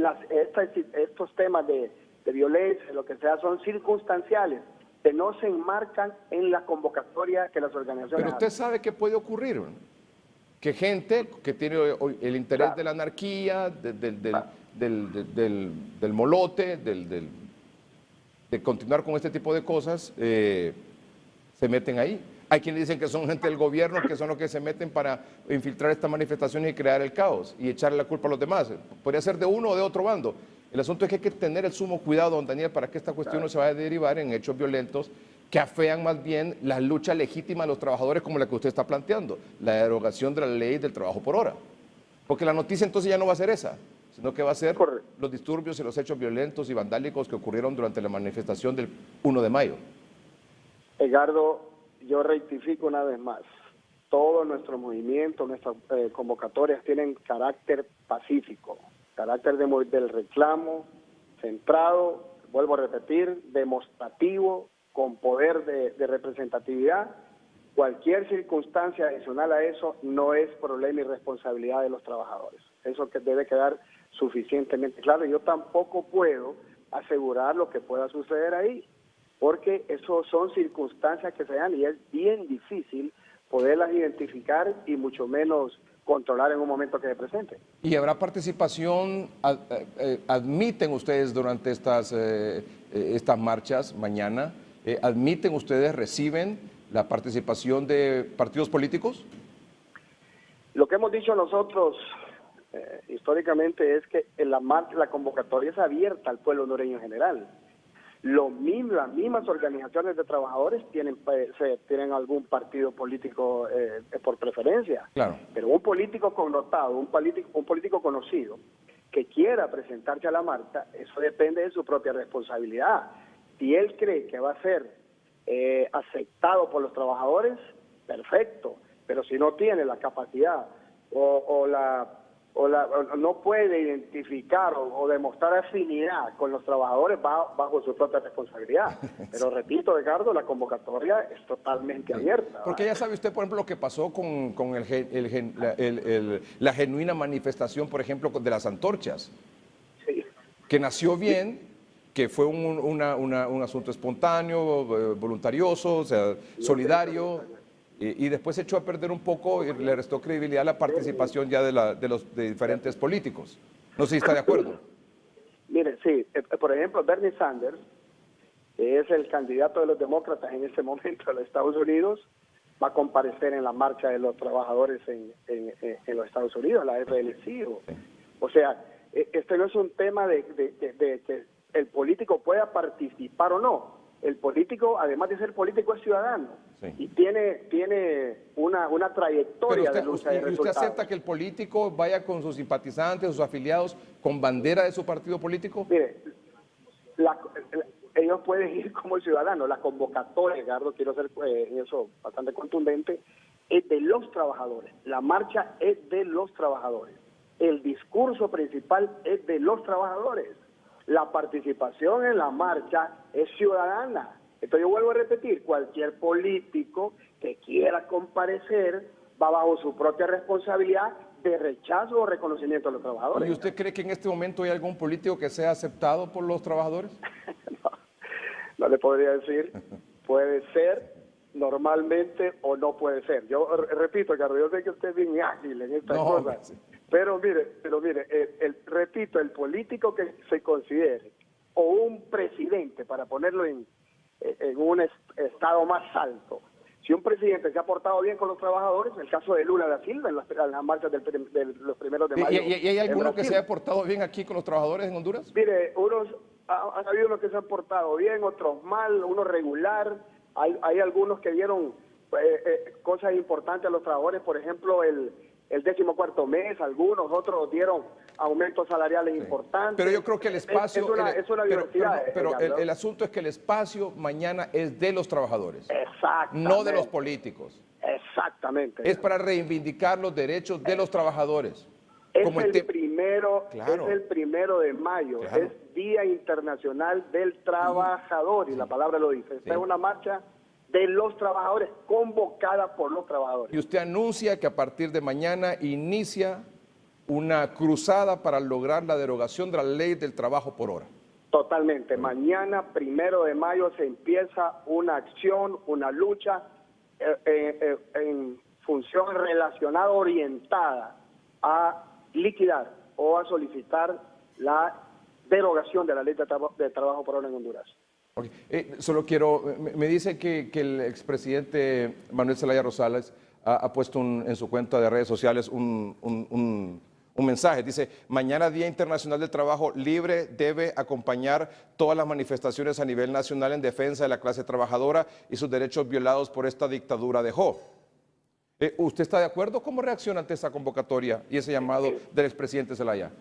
estos temas de violencia, lo que sea, son circunstanciales, que no se enmarcan en la convocatoria que las organizaciones Pero usted sabe que puede ocurrir, que gente que tiene el interés de la anarquía, del molote, de continuar con este tipo de cosas, se meten ahí. Hay quienes dicen que son gente del gobierno, que son los que se meten para infiltrar estas manifestaciones y crear el caos y echarle la culpa a los demás. Podría ser de uno o de otro bando. El asunto es que hay que tener el sumo cuidado, don Daniel, para que esta cuestión no se vaya a derivar en hechos violentos que afean más bien la lucha legítima de los trabajadores, como la que usted está planteando, la derogación de la ley del trabajo por hora. Porque la noticia entonces ya no va a ser esa, sino que va a ser los disturbios y los hechos violentos y vandálicos que ocurrieron durante la manifestación del 1 de mayo. Edgardo, yo rectifico una vez más, todos nuestros movimientos, nuestras convocatorias tienen carácter pacífico, carácter del reclamo, centrado, vuelvo a repetir, demostrativo, con poder de representatividad. Cualquier circunstancia adicional a eso no es problema y responsabilidad de los trabajadores. Eso que debe quedar suficientemente claro. Yo tampoco puedo asegurar lo que pueda suceder ahí, porque eso son circunstancias que se dan y es bien difícil poderlas identificar y mucho menos controlar en un momento que se presente. ¿Y habrá participación, admiten ustedes durante estas marchas mañana, admiten ustedes, reciben la participación de partidos políticos? Lo que hemos dicho nosotros históricamente es que la convocatoria es abierta al pueblo hondureño en general. Las mismas organizaciones de trabajadores tienen algún partido político por preferencia. Claro. Pero un político connotado, un político conocido que quiera presentarse a la marcha, eso depende de su propia responsabilidad. Si él cree que va a ser aceptado por los trabajadores, perfecto. Pero si no tiene la capacidad o no puede identificar o demostrar afinidad con los trabajadores, va bajo su propia responsabilidad. Pero repito, Edgardo, la convocatoria es totalmente abierta. Porque ya sabe usted, por ejemplo, lo que pasó con la genuina manifestación, por ejemplo, de las antorchas, sí, que nació bien, que fue un asunto espontáneo, voluntarioso, o sea, solidario. Y después se echó a perder un poco y le restó credibilidad a la participación ya de diferentes políticos. No sé si está de acuerdo. Mire, sí, por ejemplo, Bernie Sanders, que es el candidato de los demócratas en este momento de los Estados Unidos, va a comparecer en la marcha de los trabajadores en los Estados Unidos, la FLC. O sea, este no es un tema de que el político pueda participar o no. El político, además de ser político, es ciudadano. Sí. Y tiene una trayectoria de lucha de resultados. ¿Usted acepta que el político vaya con sus simpatizantes, sus afiliados, con bandera de su partido político? Mire, ellos pueden ir como ciudadanos. La convocatoria, Edgardo, quiero ser en eso bastante contundente, es de los trabajadores. La marcha es de los trabajadores. El discurso principal es de los trabajadores. La participación en la marcha es ciudadana. Entonces yo vuelvo a repetir, cualquier político que quiera comparecer va bajo su propia responsabilidad de rechazo o reconocimiento de los trabajadores. ¿Y usted cree que en este momento hay algún político que sea aceptado por los trabajadores? No le podría decir. Puede ser normalmente o no puede ser. Yo repito, Carlos, yo sé que usted es bien ágil en estas cosas. Sí. Pero mire, repito, el político que se considere, o un presidente, para ponerlo en un estado más alto, si un presidente se ha portado bien con los trabajadores, el caso de Lula da Silva en las marchas de los primeros de mayo. ¿Y hay alguno que se haya portado bien aquí con los trabajadores en Honduras? Mire, han habido unos que se han portado bien, otros mal, unos regular. Hay algunos que dieron cosas importantes a los trabajadores, por ejemplo, el 14º mes, otros dieron aumentos salariales importantes. Pero yo creo que el espacio... Es una diversidad. Pero el asunto es que el espacio mañana es de los trabajadores. Exactamente. No de los políticos. Exactamente. Es para reivindicar los derechos de los trabajadores. Es el primero de mayo, claro. Es Día Internacional del Trabajador, y la palabra lo dice. Esta es una marcha de los trabajadores, convocada por los trabajadores. Y usted anuncia que a partir de mañana inicia una cruzada para lograr la derogación de la ley del trabajo por hora. Totalmente. Mañana, 1 de mayo, se empieza una acción, una lucha en función relacionada, orientada a liquidar o a solicitar la derogación de la ley de trabajo por hora en Honduras. Okay. Solo quiero, me dice que el expresidente Manuel Zelaya Rosales ha puesto en su cuenta de redes sociales un mensaje. Dice, mañana Día Internacional del Trabajo Libre debe acompañar todas las manifestaciones a nivel nacional en defensa de la clase trabajadora y sus derechos violados por esta dictadura de Jo. ¿Usted está de acuerdo? ¿Cómo reacciona ante esa convocatoria y ese llamado del expresidente Zelaya?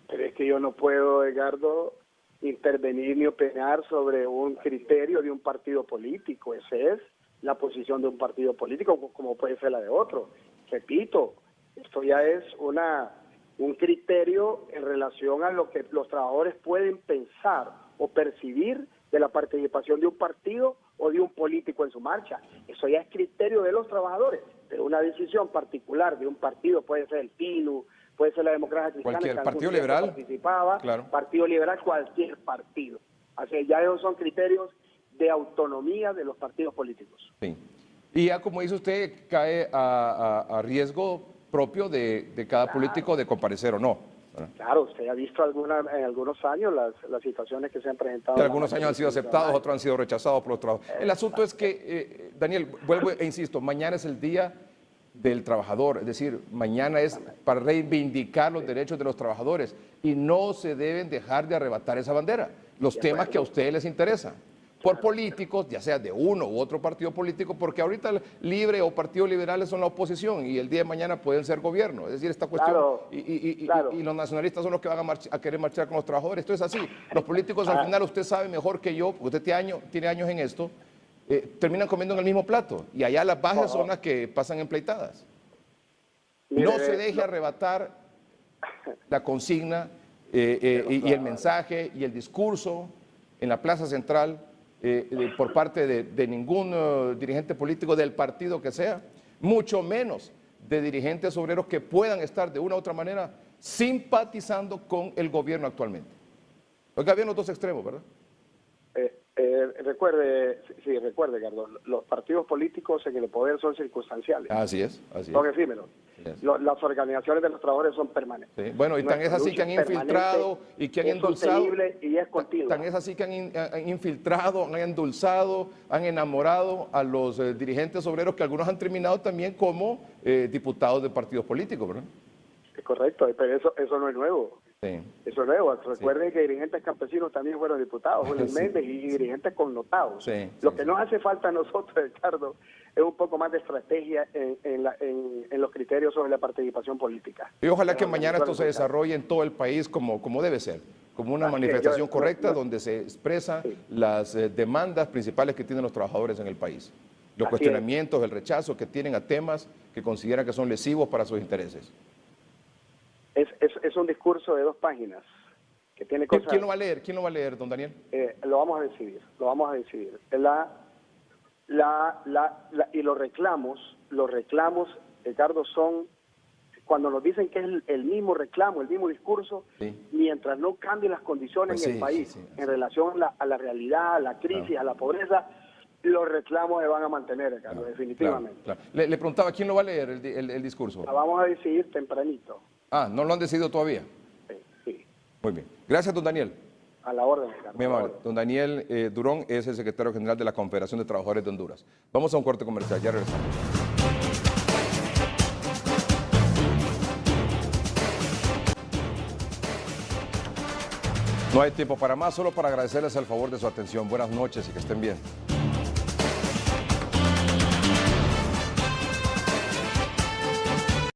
Pero es que yo no puedo, Edgardo, intervenir ni opinar sobre un criterio de un partido político. Esa es la posición de un partido político, como puede ser la de otro. Repito, esto ya es un criterio en relación a lo que los trabajadores pueden pensar o percibir de la participación de un partido o de un político en su marcha. Eso ya es criterio de los trabajadores, pero una decisión particular de un partido, puede ser el PINU, puede ser la Democracia Cristiana, cualquier que Partido algún tiempo Liberal, participaba, claro. Partido Liberal, cualquier partido. Así ya esos son criterios de autonomía de los partidos políticos. Sí. Y ya como dice usted, cae a riesgo propio de cada político de comparecer o no. Claro, usted ha visto en algunos años las situaciones que se han presentado. Algunos años han sido aceptados, otros han sido rechazados por los trabajadores. El asunto es que, Daniel, vuelvo e insisto, mañana es el día del trabajador, es decir, mañana es para reivindicar los derechos de los trabajadores y no se deben dejar de arrebatar esa bandera, los temas que a ustedes les interesan. Por políticos, ya sea de uno u otro partido político, porque ahorita Libre o Partido Liberales son la oposición y el día de mañana pueden ser gobierno. Es decir, esta cuestión, y los nacionalistas son los que van a querer marchar con los trabajadores. Esto es así. Los políticos al final, usted sabe mejor que yo, porque usted tiene años en esto, terminan comiendo en el mismo plato y allá las bajas son las que pasan empleitadas. No se deje arrebatar la consigna y el mensaje y el discurso en la Plaza Central por parte de ningún dirigente político del partido que sea, mucho menos de dirigentes obreros que puedan estar de una u otra manera simpatizando con el gobierno actualmente. Porque había los dos extremos, ¿verdad? Recuerde, Ricardo, los partidos políticos en el poder son circunstanciales. Así es. Son efímeros. Las organizaciones de los trabajadores son permanentes. Sí. Bueno, y tan es así que han infiltrado y que han endulzado. Y es continua. Tan es así que han infiltrado, han endulzado, han enamorado a los dirigentes obreros que algunos han terminado también como diputados de partidos políticos, ¿verdad? Es correcto, pero eso no es nuevo. Sí. Eso es nuevo. Recuerden que dirigentes campesinos también fueron diputados, Julio Méndez, y dirigentes connotados. Lo que nos hace falta a nosotros, Ricardo, es un poco más de estrategia en los criterios sobre la participación política. Y ojalá que mañana esto se desarrolle en todo el país como debe ser, como una manifestación correcta donde se expresan las demandas principales que tienen los trabajadores en el país. Los cuestionamientos, el rechazo que tienen a temas que consideran que son lesivos para sus intereses. Es un discurso de 2 páginas que tiene cosas... ¿Quién lo va a leer? ¿Quién lo va a leer, don Daniel? Lo vamos a decidir. Y los reclamos, Ricardo, son cuando nos dicen que es el mismo reclamo, el mismo discurso, mientras no cambien las condiciones en el país en relación a la realidad, a la crisis, a la pobreza, los reclamos se van a mantener, Ricardo, definitivamente. Claro. Le preguntaba, ¿quién lo va a leer el discurso? La vamos a decidir tempranito. ¿No lo han decidido todavía? Sí. Muy bien. Gracias, don Daniel. A la orden, Ricardo. Muy amable. Don Daniel Durón es el secretario general de la Confederación de Trabajadores de Honduras. Vamos a un corte comercial, ya regresamos. No hay tiempo para más, solo para agradecerles el favor de su atención. Buenas noches y que estén bien.